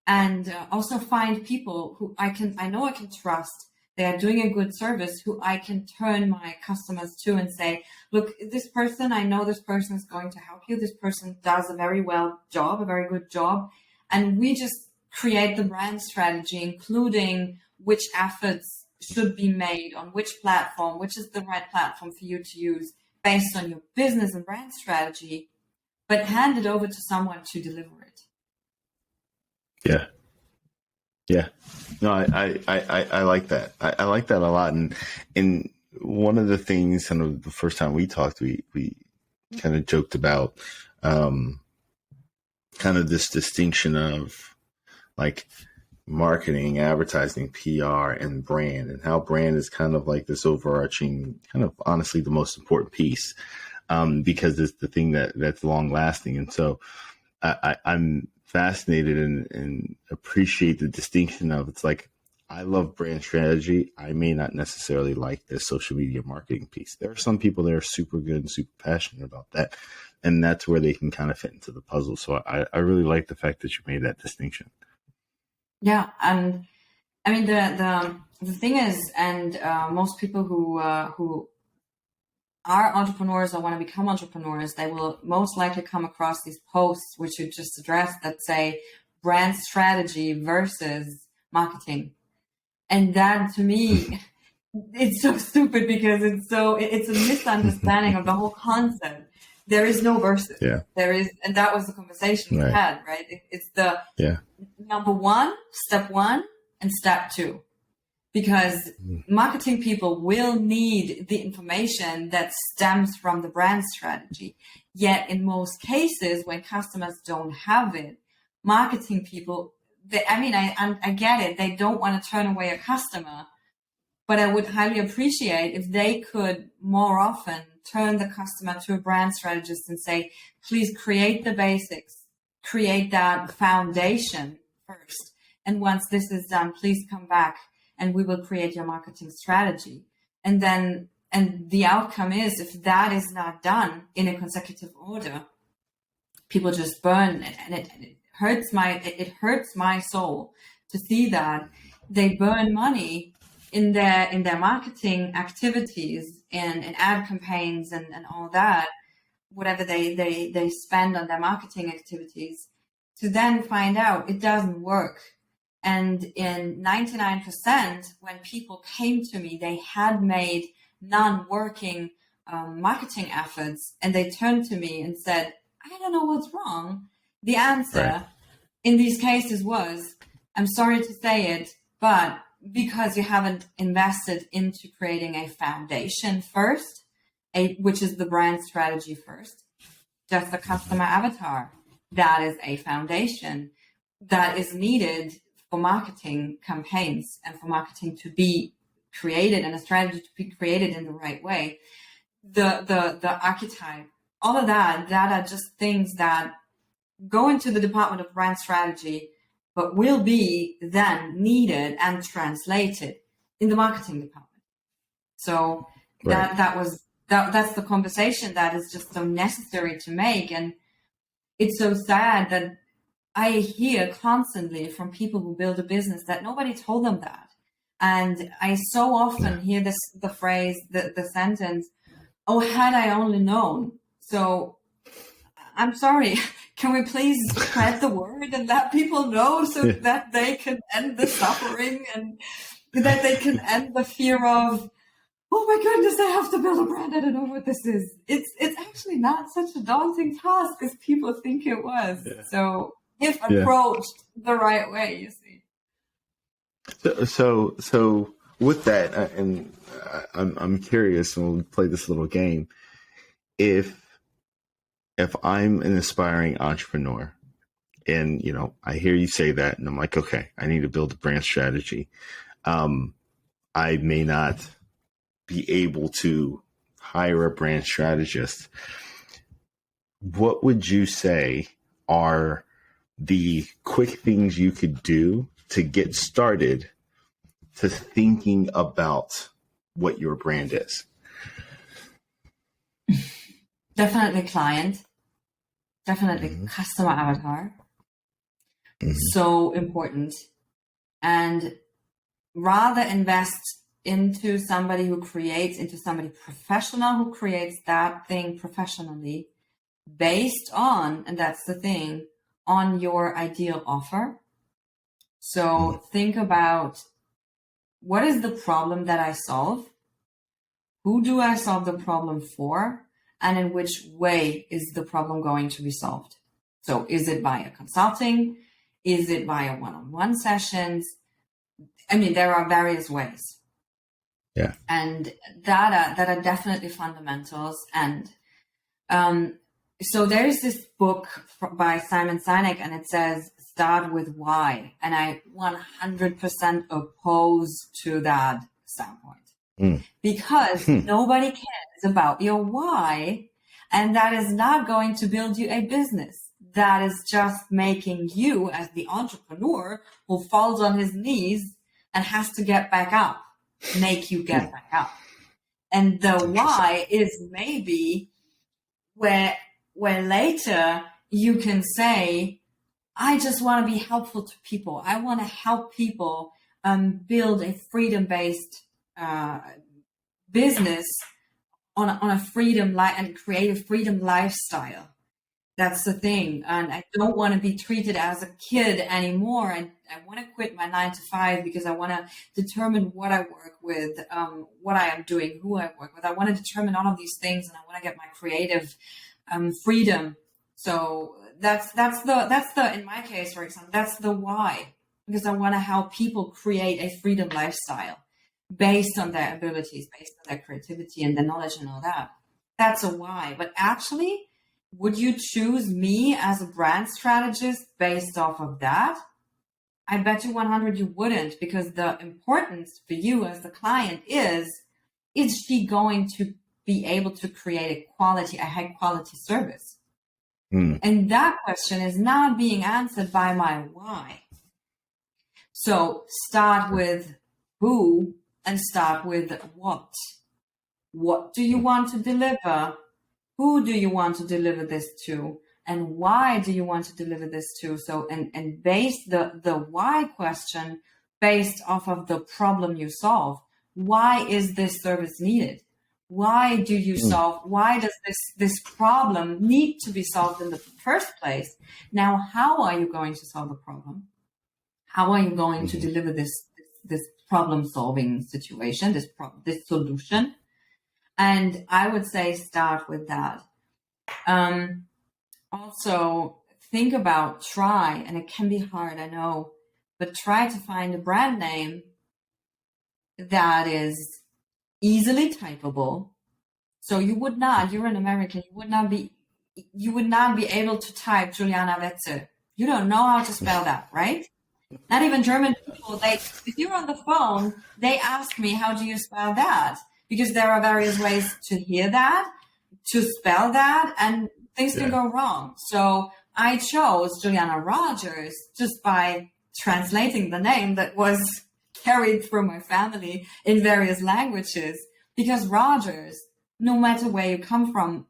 and also find people who I know I can trust. They are doing a good service, who I can turn my customers to and say, look, this person, I know this person is going to help you. This person does a very good job. And we just create the brand strategy, including which efforts should be made on which platform, which is the right platform for you to use based on your business and brand strategy, but hand it over to someone to deliver it. Yeah. Yeah. No, I like that. I like that a lot. And one of the things, kind of the first time we talked, we kind of joked about kind of this distinction of like marketing, advertising, PR, and brand, and how brand is kind of like this overarching, kind of honestly the most important piece, because it's the thing that's long lasting. And so I'm fascinated and appreciate the distinction of, it's like, I love brand strategy. I may not necessarily like this social media marketing piece. There are some people that are super good and super passionate about that, and that's where they can kind of fit into the puzzle. So I really like the fact that you made that distinction. Yeah, and I mean the thing is, and most people who are entrepreneurs or want to become entrepreneurs, they will most likely come across these posts which you just addressed that say brand strategy versus marketing. And that, to me, it's so stupid, because it's a misunderstanding of the whole concept. There is no versus. Yeah. There is, and that was the conversation we had, right? It's the number one, step one, and step two. Because marketing people will need the information that stems from the brand strategy. Yet in most cases, when customers don't have it, marketing people, I get it. They don't want to turn away a customer, but I would highly appreciate if they could more often turn the customer to a brand strategist and say, please create the basics, create that foundation first. And once this is done, please come back and we will create your marketing strategy. And the outcome is, if that is not done in a consecutive order, people just burn, and it hurts my soul to see that they burn money in their marketing activities and ad campaigns and all that, whatever they spend on their marketing activities, to then find out it doesn't work. And in 99%, when people came to me, they had made non-working marketing efforts, and they turned to me and said, I don't know what's wrong. The answer in these cases was, I'm sorry to say it, but because you haven't invested into creating a foundation first, which is the brand strategy first, just the customer avatar, that is a foundation that is needed for marketing campaigns and for marketing to be created and a strategy to be created in the right way. The archetype, all of that are just things that go into the department of brand strategy but will be then needed and translated in the marketing department. So Right. that's the conversation that is just so necessary to make. And it's so sad that I hear constantly from people who build a business that nobody told them that. And I so often hear the phrase, the sentence, oh, had I only known. So I'm sorry, can we please spread the word and let people know so that they can end the suffering and that they can end the fear of, oh my goodness, I have to build a brand. I don't know what this is. It's actually not such a daunting task as people think it was. Yeah. So if approached the right way, you see. So with that, and I'm curious, and we'll play this little game. If I'm an aspiring entrepreneur, and I hear you say that, and I'm like, okay, I need to build a brand strategy. I may not be able to hire a brand strategist. What would you say are the quick things you could do to get started to thinking about what your brand is? Definitely client, definitely customer avatar. So important. And rather invest into somebody who creates, into somebody professional who creates that thing professionally based on, and that's the thing, on your ideal offer. So think about, what is the problem that I solve? Who do I solve the problem for? And in which way is the problem going to be solved? So is it via consulting? Is it via one-on-one sessions? I mean, there are various ways. Yeah. And that are definitely fundamentals. And so there's this book by Simon Sinek, and it says, start with why. And I 100% oppose to that standpoint. Because nobody cares about your why, and that is not going to build you a business. That is just making you, as the entrepreneur who falls on his knees and has to get back up, make you get back up. And the why is maybe where later you can say, I just want to be helpful to people. I want to help people build a freedom-based business on a freedom and create a freedom lifestyle. That's the thing. And I don't want to be treated as a kid anymore. I want to quit my 9-to-5 because I want to determine what I work with, what I am doing, who I work with. I want to determine all of these things, and I want to get my creative freedom. So that's the in my case, for example, that's the why, because I want to help people create a freedom lifestyle based on their abilities, based on their creativity and their knowledge and all that. That's a why. But actually, would you choose me as a brand strategist based off of that? I bet you 100 you wouldn't, because the importance for you as the client is she going to be able to create a high quality service? And that question is not being answered by my why. So start with who and start with what. What do you want to deliver? Who do you want to deliver this to? And why do you want to deliver this to? So, and base the why question based off of the problem you solve. Why is this service needed? Why do you why does this problem need to be solved in the first place? Now, how are you going to solve the problem? How are you going to deliver this problem solving situation, this solution? And I would say start with that. Also, think about, and it can be hard, I know, but try to find a brand name that is easily typable. So you're an American, you would not be able to type Juliana Rogers. You don't know how to spell that, right? Not even German people, if you're on the phone, they ask me, how do you spell that? Because there are various ways to hear that, to spell that, and things can go wrong. So I chose Juliana Rogers just by translating the name that was carried through my family in various languages. Because Rogers, no matter where you come from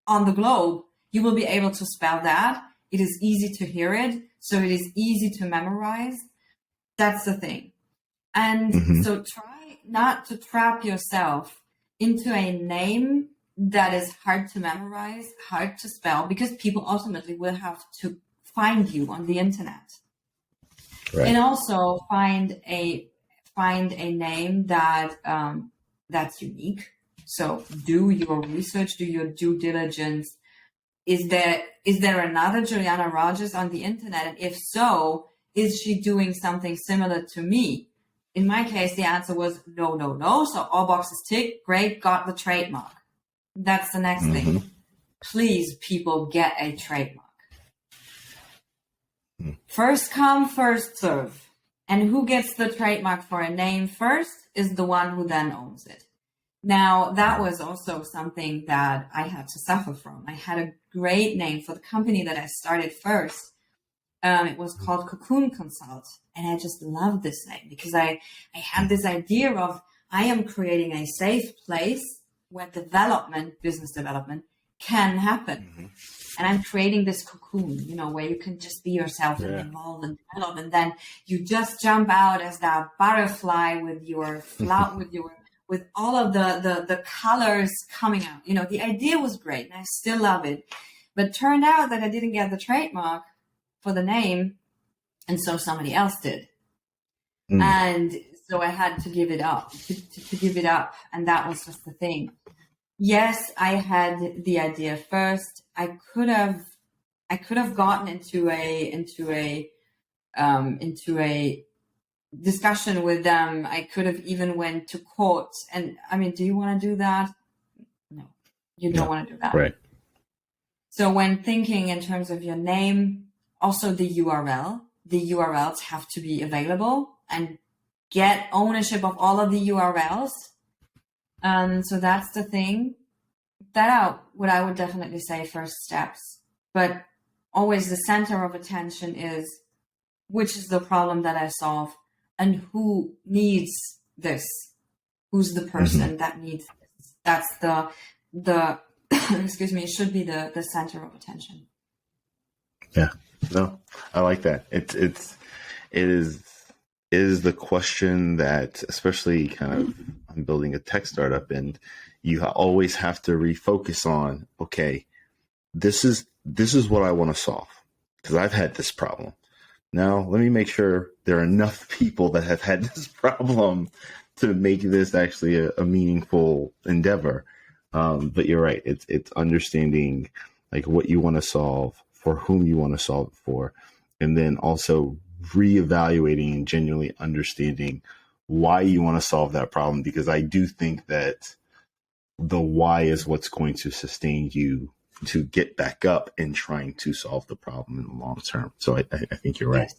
on the globe, you will be able to spell that. It is easy to hear it, so it is easy to memorize. That's the thing. And so try not to trap yourself into a name that is hard to memorize, hard to spell, because people ultimately will have to find you on the internet. Right. And also find a name that that's unique. So do your research, do your due diligence. Is there another Juliana Rogers on the internet? And if so, is she doing something similar to me? In my case, the answer was no, no, no. So all boxes ticked. Great, got the trademark. That's the next thing. Please, people, get a trademark. First come, first serve. And who gets the trademark for a name first is the one who then owns it. Now, that was also something that I had to suffer from. I had a great name for the company that I started first. It was called Cocoon Consult. And I just loved this name because I had this idea of I am creating a safe place where business development can happen. And I'm creating this cocoon, where you can just be yourself and evolve and develop. And then you just jump out as that butterfly with your with all of the colors coming out. The idea was great and I still love it. But turned out that I didn't get the trademark for the name. And so somebody else did. And so I had to give it up, to give it up. And that was just the thing. Yes, I had the idea first. I could have gotten into a discussion with them. I could have even went to court. And I mean, do you want to do that? No, you don't want to do that. Right. So when thinking in terms of your name, also the URLs have to be available and get ownership of all of the URLs. So that's the thing. What I would definitely say first steps, but always the center of attention is which is the problem that I solve and who needs this? Who's the person that needs this? That's the excuse me, it should be the center of attention. Yeah. No, I like that. It is the question that, especially kind of I'm building a tech startup, and you always have to refocus on, okay, this is what I want to solve because I've had this problem. Now let me make sure there are enough people that have had this problem to make this actually a meaningful endeavor. But you're right. It's understanding like what you want to solve, for whom you want to solve it for, and then also reevaluating and genuinely understanding why you want to solve that problem. Because I do think that the why is what's going to sustain you to get back up and trying to solve the problem in the long term. So I think you're right.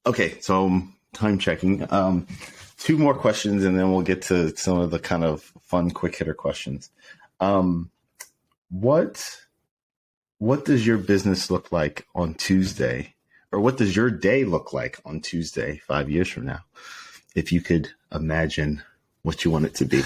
Okay, so time checking. 2 more questions, and then we'll get to some of the kind of fun, quick hitter questions. What does your business look like on Tuesday, or what does your day look like on Tuesday 5 years from now? If you could imagine what you want it to be.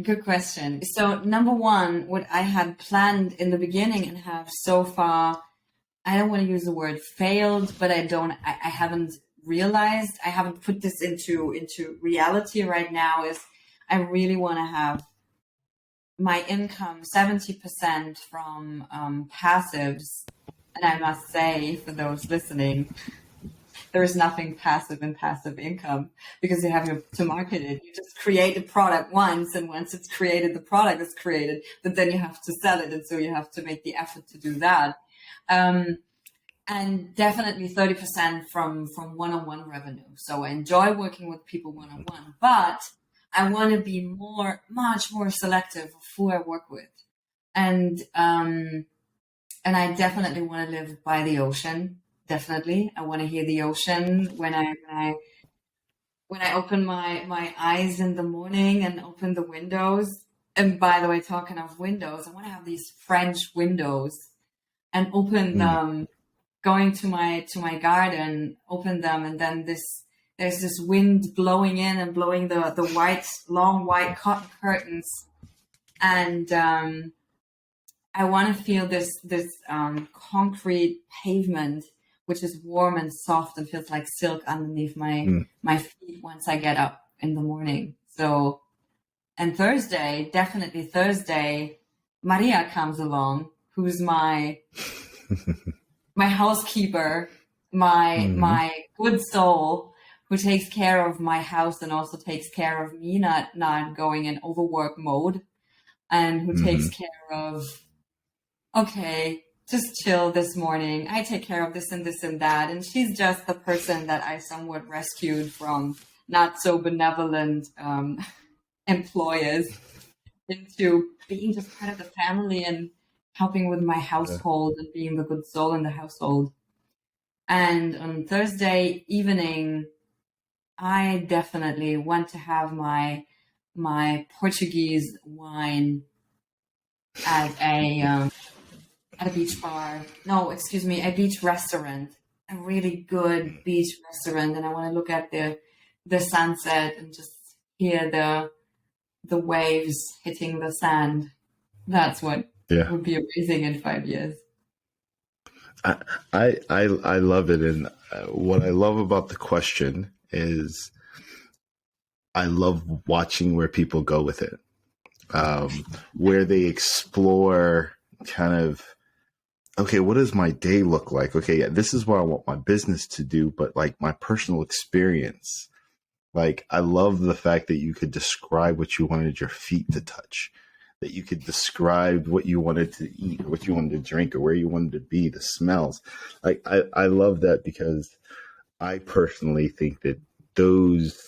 Good question. So number one, what I had planned in the beginning and have so far, I don't want to use the word failed, but I haven't realized, I haven't put this into reality right now, is I really want to have my income 70% from passives. And I must say, for those listening, there is nothing passive in passive income because you have to market it. You just create a product once, and once it's created, the product is created, but then you have to sell it. And so you have to make the effort to do that. And definitely 30% from one-on-one revenue. So I enjoy working with people one-on-one, but I want to be much more selective of who I work with. And I definitely want to live by the ocean. Definitely. I want to hear the ocean when I open my eyes in the morning and open the windows. And by the way, talking of windows, I want to have these French windows and open them, going to my garden, open them, and then there's this wind blowing in and blowing the long white cotton curtains, and I want to feel this concrete pavement, which is warm and soft and feels like silk underneath my feet once I get up in the morning. So, and Thursday, definitely Thursday, Maria comes along, who's my housekeeper, my good soul, who takes care of my house and also takes care of me, not going in overwork mode, and who takes care of, okay, just chill this morning. I take care of this and this and that. And she's just the person that I somewhat rescued from not so benevolent employers into being just part of the family and helping with my household and being the good soul in the household. And on Thursday evening, I definitely want to have my Portuguese wine at a beach bar. No, excuse me, a beach restaurant, a really good beach restaurant. And I want to look at the sunset and just hear the waves hitting the sand. That's what would be amazing in 5 years. I love it. And what I love about the question is I love watching where people go with it, where they explore kind of, okay, what does my day look like? Okay, yeah, this is what I want my business to do, but like my personal experience. Like, I love the fact that you could describe what you wanted your feet to touch, that you could describe what you wanted to eat, or what you wanted to drink, or where you wanted to be, the smells. Like, I love that, because I personally think that those,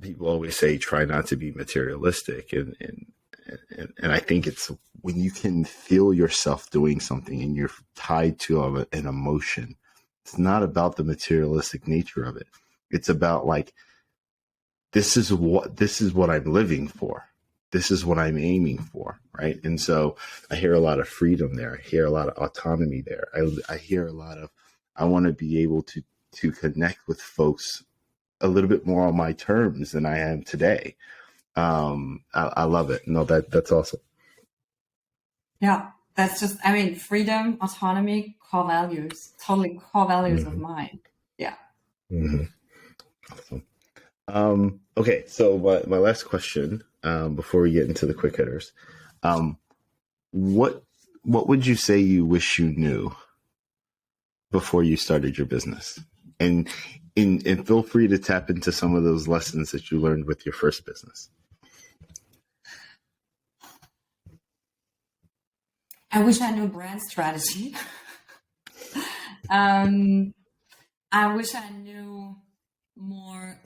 people always say, try not to be materialistic. And I think it's when you can feel yourself doing something and you're tied to an emotion, it's not about the materialistic nature of it. It's about like, this is what I'm living for. This is what I'm aiming for. Right. And so I hear a lot of freedom there. I hear a lot of autonomy there. I hear a lot of, I want to be able to connect with folks a little bit more on my terms than I am today. I love it. No, that's awesome. Yeah, that's just, freedom, autonomy, core values, totally core values of mine. Yeah. Awesome. Okay, so my last question, before we get into the quick hitters, what would you say you wish you knew before you started your business? And feel free to tap into some of those lessons that you learned with your first business. I wish I knew brand strategy. I wish I knew more.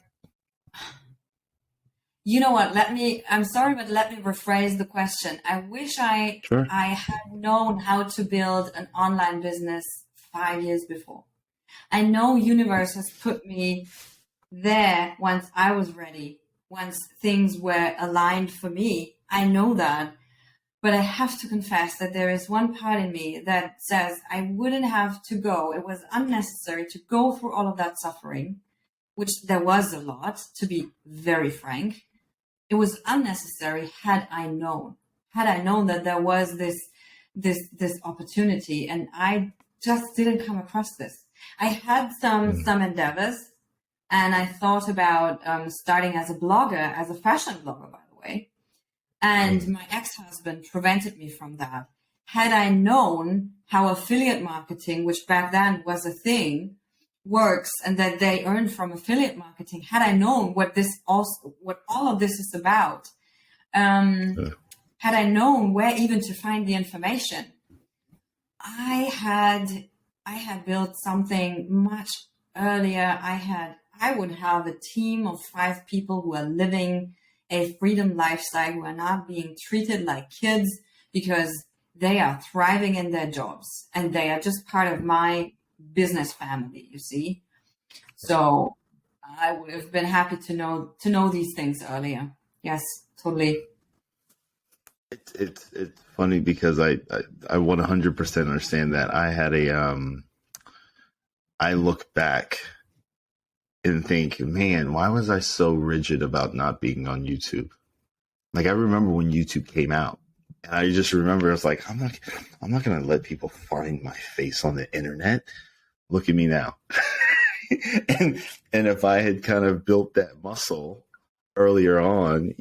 You know what? I'm sorry, but let me rephrase the question. I wish I had known how to build an online business 5 years before. I know universe has put me there once I was ready, once things were aligned for me. I know that. But I have to confess that there is one part in me that says I wouldn't have to go. It was unnecessary to go through all of that suffering, which there was a lot, to be very frank. It was unnecessary had I known that there was this opportunity, and I just didn't come across this. I had some endeavors, and I thought about starting as a blogger, as a fashion blogger, by the way. And my ex-husband prevented me from that. Had I known how affiliate marketing, which back then was a thing, works, and that they earn from affiliate marketing, had I known what all of this is about, had I known where even to find the information, I had built something much earlier. I would have a team of 5 people who are living a freedom lifestyle, who are not being treated like kids because they are thriving in their jobs and they are just part of my business family, you see. So I would have been happy to know these things earlier. Yes, totally. It's funny because I 100% understand that. I look back and think, man, why was I so rigid about not being on YouTube? Like I remember when YouTube came out, and I just remember I was like, I'm not gonna let people find my face on the internet. Look at me now. and and if I had kind of built that muscle earlier on,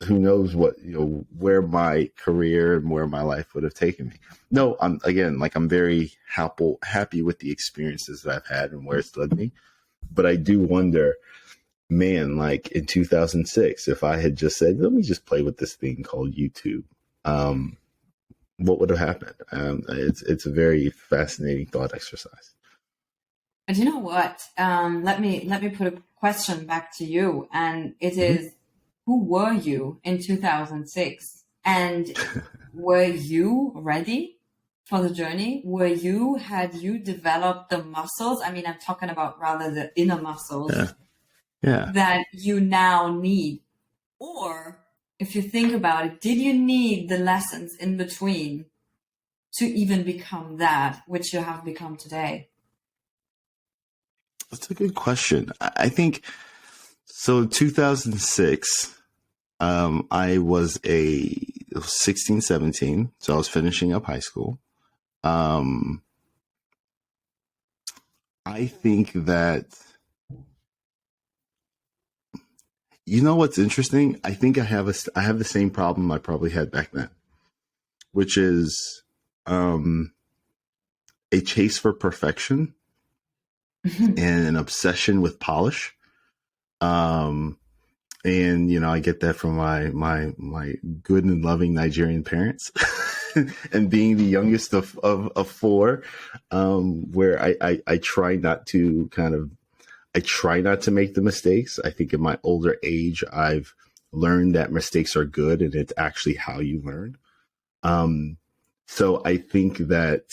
who knows what, where my career and where my life would have taken me. No, I'm very happy with the experiences that I've had and where it's led me. But I do wonder, man, like in 2006, if I had just said, let me just play with this thing called YouTube, what would have happened? It's a very fascinating thought exercise. But you know what? Let me put a question back to you, and it is, who were you in 2006? And were you ready for the journey? Had you developed the muscles? I mean, I'm talking about rather the inner muscles that you now need. Or if you think about it, did you need the lessons in between to even become that which you have become today? That's a good question. I think so. 2006, I was 16, 17. So I was finishing up high school. I think that, what's interesting? I think I have the same problem I probably had back then, which is, a chase for perfection and an obsession with polish. And I get that from my good and loving Nigerian parents, and being the youngest of four, where I try not to make the mistakes. I think in my older age, I've learned that mistakes are good, and it's actually how you learn. So I think that,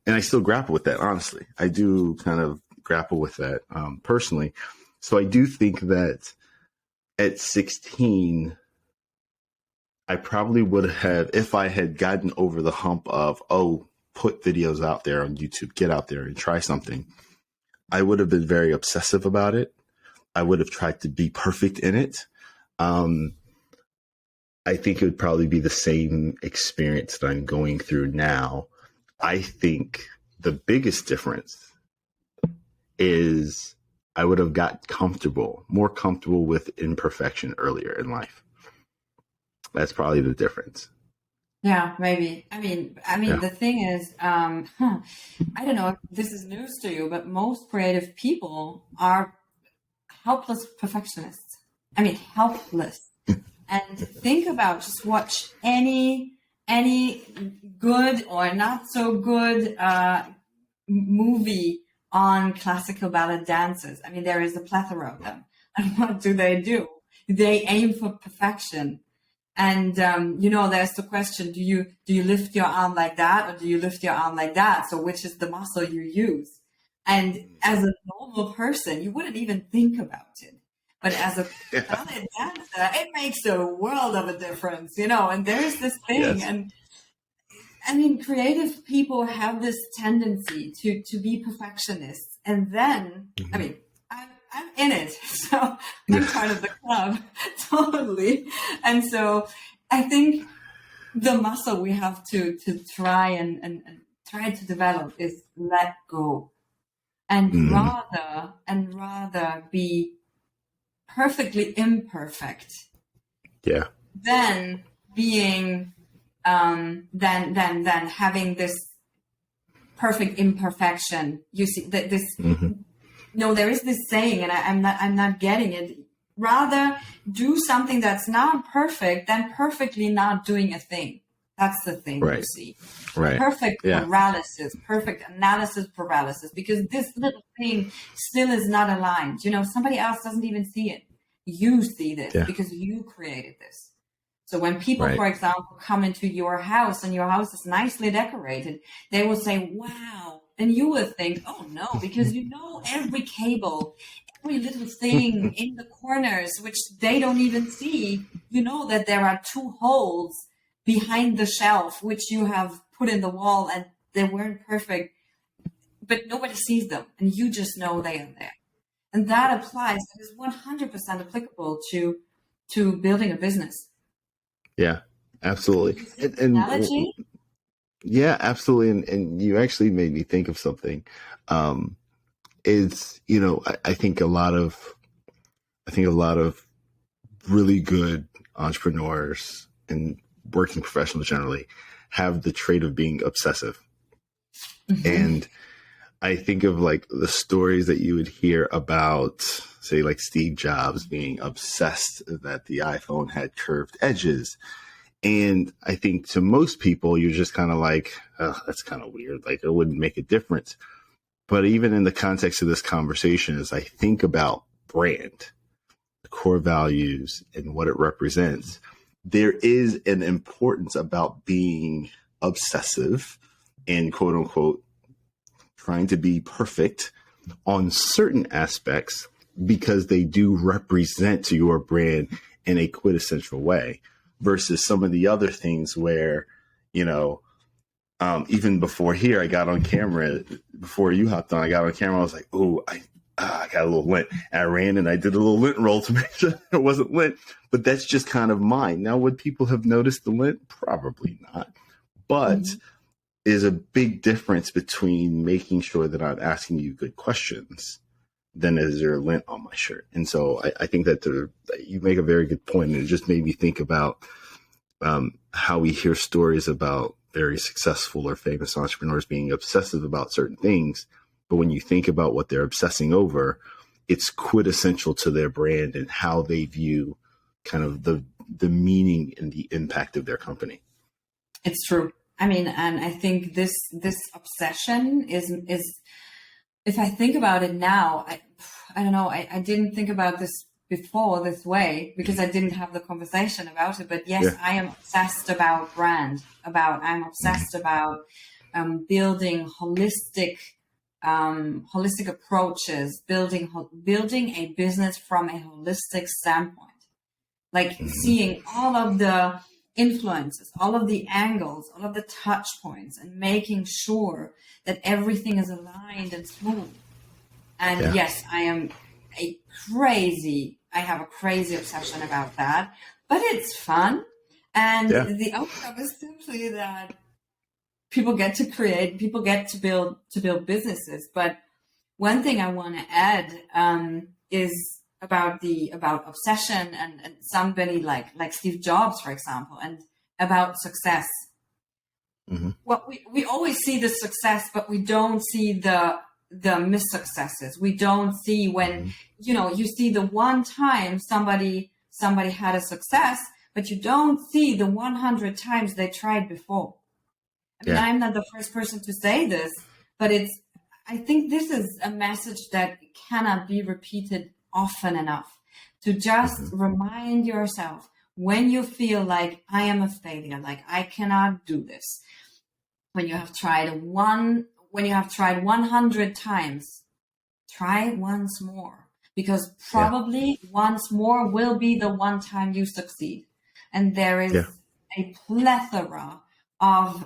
and I still grapple with that. Honestly, I do kind of grapple with that personally. So I do think that at 16, I probably would have, if I had gotten over the hump of, put videos out there on YouTube, get out there and try something, I would have been very obsessive about it. I would have tried to be perfect in it. I think it would probably be the same experience that I'm going through now. I think the biggest difference is I would have got more comfortable with imperfection earlier in life. That's probably the difference. Yeah, maybe. I mean, The thing is, I don't know if this is news to you, but most creative people are helpless perfectionists. I mean, helpless. And think about, just watch any good or not so good movie on classical ballet dancers. I mean, there is a plethora of them. And what do? They aim for perfection. And, there's the question, do you lift your arm like that, or do you lift your arm like that? So which is the muscle you use? And as a normal person, you wouldn't even think about it. But as a ballet dancer, it makes a world of a difference, and there's this thing. Yes. And I mean, creative people have this tendency to be perfectionists. And then, I mean, I'm in it, so I'm part of the club, totally. And so I think the muscle we have to try and try to develop is let go, and rather be perfectly imperfect. Yeah. Than being than having this perfect imperfection. You see that this. No, there is this saying, and I'm not getting it. Rather do something that's not perfect than perfectly not doing a thing. That's the thing, right. You see. Right. Perfect paralysis, perfect analysis paralysis, because this little thing still is not aligned. Somebody else doesn't even see it. You see this because you created this. So when people, for example, come into your house and your house is nicely decorated, they will say, wow. And you will think, oh no, because every cable, every little thing in the corners, which they don't even see. You know that there are 2 holes behind the shelf, which you have put in the wall and they weren't perfect, but nobody sees them. And you just know they are there. And that applies, that is 100% applicable to building a business. Yeah, absolutely. Analogy? Yeah, absolutely. And you actually made me think of something. Is, you know, I think a lot of really good entrepreneurs and working professionals generally have the trait of being obsessive. Mm-hmm. And I think of like the stories that you would hear about, say, like Steve Jobs being obsessed that the iPhone had curved edges. And I think to most people, you're just kind of like, oh, that's kind of weird. Like it wouldn't make a difference. But even in the context of this conversation, as I think about brand, the core values and what it represents, there is an importance about being obsessive and quote unquote trying to be perfect on certain aspects because they do represent to your brand in a quintessential way versus some of the other things where, you know, even before here, I got on camera, before you hopped on, I got on camera. I was like, oh, I got a little lint. And I ran and I did a little lint roll to make sure it wasn't lint. But that's just kind of mine. Now, would people have noticed the lint? Probably not. But there's a big difference between making sure that I'm asking you good questions than is there lint on my shirt. And so I think that you make a very good point. And it just made me think about how we hear stories about very successful or famous entrepreneurs being obsessive about certain things. But when you think about what they're obsessing over, it's quintessential to their brand and how they view kind of the meaning and the impact of their company. It's true. I mean, and I think this obsession is if I think about it now, I don't know, I didn't think about this before this way because I didn't have the conversation about it. But yes, yeah. I am obsessed about brand. I'm obsessed about building holistic approaches, building a business from a holistic standpoint, like seeing all of the influences, all of the angles, all of the touch points, and making sure that everything is aligned and smooth. And yes, I have a crazy obsession about that, but it's fun. And the outcome is simply that people get to create, people get to build businesses. But one thing I want to add is about obsession and somebody like Steve Jobs, for example, and about success. Mm-hmm. Well, we always see the success, but we don't see the miss-successes. We don't see when, you see the one time somebody had a success, but you don't see the 100 times they tried before. I mean, I'm not the first person to say this, but I think this is a message that cannot be repeated often enough, to just remind yourself when you feel like I am a failure, like I cannot do this. When you have tried 100 times, try once more, because probably once more will be the one time you succeed. And there is a plethora of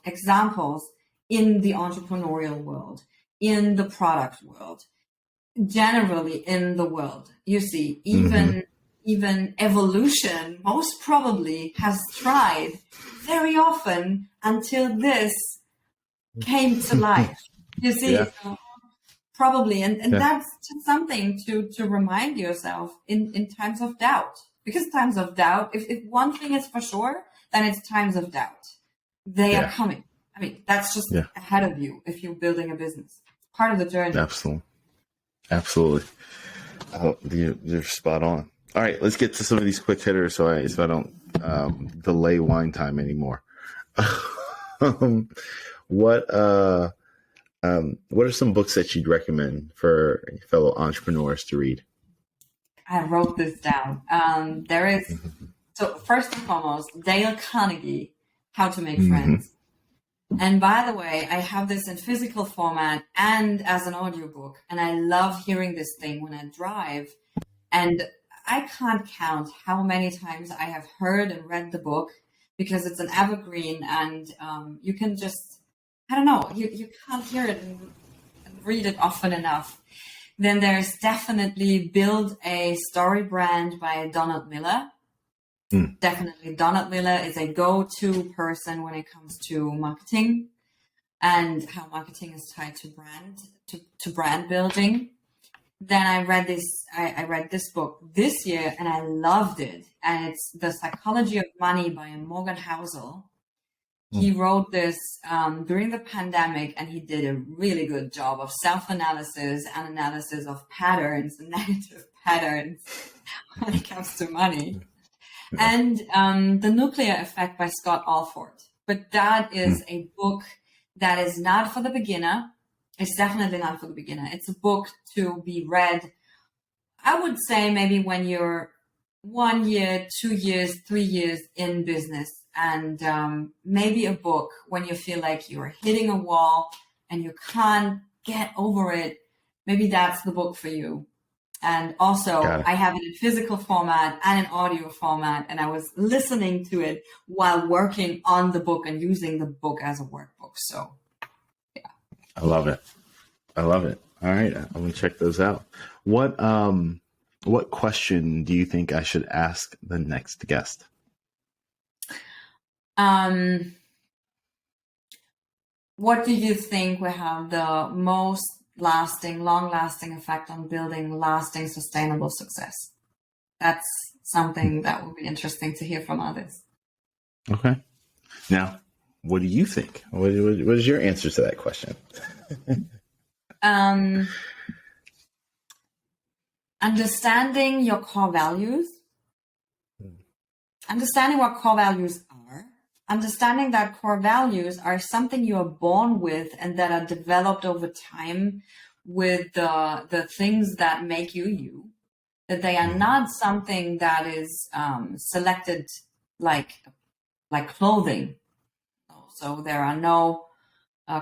examples in the entrepreneurial world, in the product world, generally in the world. You see, even evolution most probably has tried very often until this came to life. You see, probably, and that's just something to remind yourself in times of doubt. Because times of doubt, if one thing is for sure, then it's times of doubt. They are coming. I mean, that's just ahead of you if you're building a business. Part of the journey. Absolutely. You're spot on. All right, let's get to some of these quick hitters so I don't delay wine time anymore. What are some books that you'd recommend for fellow entrepreneurs to read? I wrote this down. There is, so first and foremost, Dale Carnegie, How to Make Friends. And by the way, I have this in physical format and as an audiobook. And I love hearing this thing when I drive. And I can't count how many times I have heard and read the book because it's an evergreen and you can just, I don't know, you can't hear it and read it often enough. Then there's definitely Build a Story Brand by Donald Miller. Definitely Donald Miller is a go-to person when it comes to marketing and how marketing is tied to brand building. Then I read this book this year and I loved it. And it's The Psychology of Money by Morgan Housel. He wrote this during the pandemic, and he did a really good job of self-analysis and analysis of patterns and negative patterns when it comes to money. And The Nuclear Effect by Scott Alford. But that is a book that is not for the beginner. It's definitely not for the beginner. It's a book to be read, I would say, maybe when you're 1 year, 2 years, 3 years in business. And maybe a book when you feel like you're hitting a wall and you can't get over it. Maybe that's the book for you. And also, I have it in physical format and in audio format. And I was listening to it while working on the book and using the book as a workbook. So, yeah. I love it. I love it. All right. I'm going to check those out. What question do you think I should ask the next guest? What do you think will have the most long-lasting effect on building lasting, sustainable success? That's something that would be interesting to hear from others. Okay. Now, what do you think? What is your answer to that question? Understanding your core values. Understanding what core values are. Understanding that core values are something you are born with and that are developed over time with the things that make you you. That they are not something that is selected like clothing. So there are no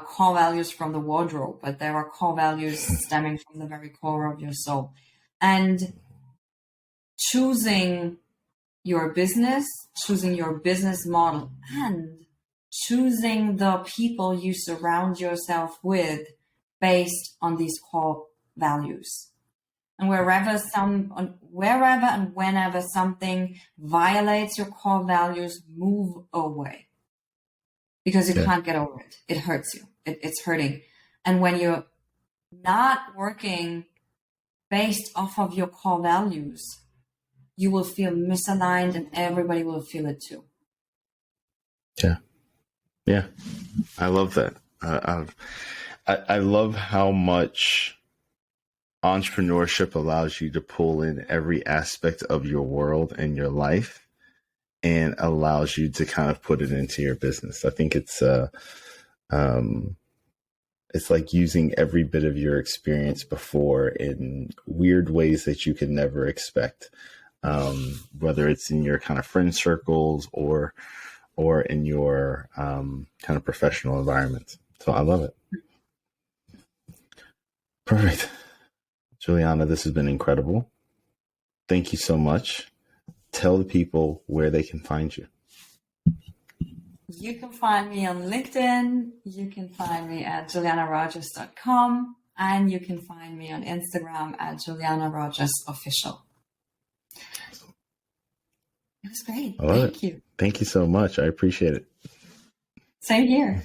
core values from the wardrobe, but there are core values stemming from the very core of your soul. And choosing your business, choosing your business model, and choosing the people you surround yourself with based on these core values. And wherever and whenever something violates your core values, move away. Because you can't get over it. It hurts you. It's hurting. And when you're not working based off of your core values, you will feel misaligned and everybody will feel it too. Yeah. I love that. I love how much entrepreneurship allows you to pull in every aspect of your world and your life and allows you to kind of put it into your business. I think it's like using every bit of your experience before in weird ways that you could never expect. Whether it's in your kind of friend circles or in your kind of professional environment. So I love it. Perfect. Juliana, this has been incredible. Thank you so much. Tell the people where they can find you. You can find me on LinkedIn. You can find me at julianarogers.com. And you can find me on Instagram at Juliana Rogers Official. It was great. Thank you. Thank you so much. I appreciate it. Same here.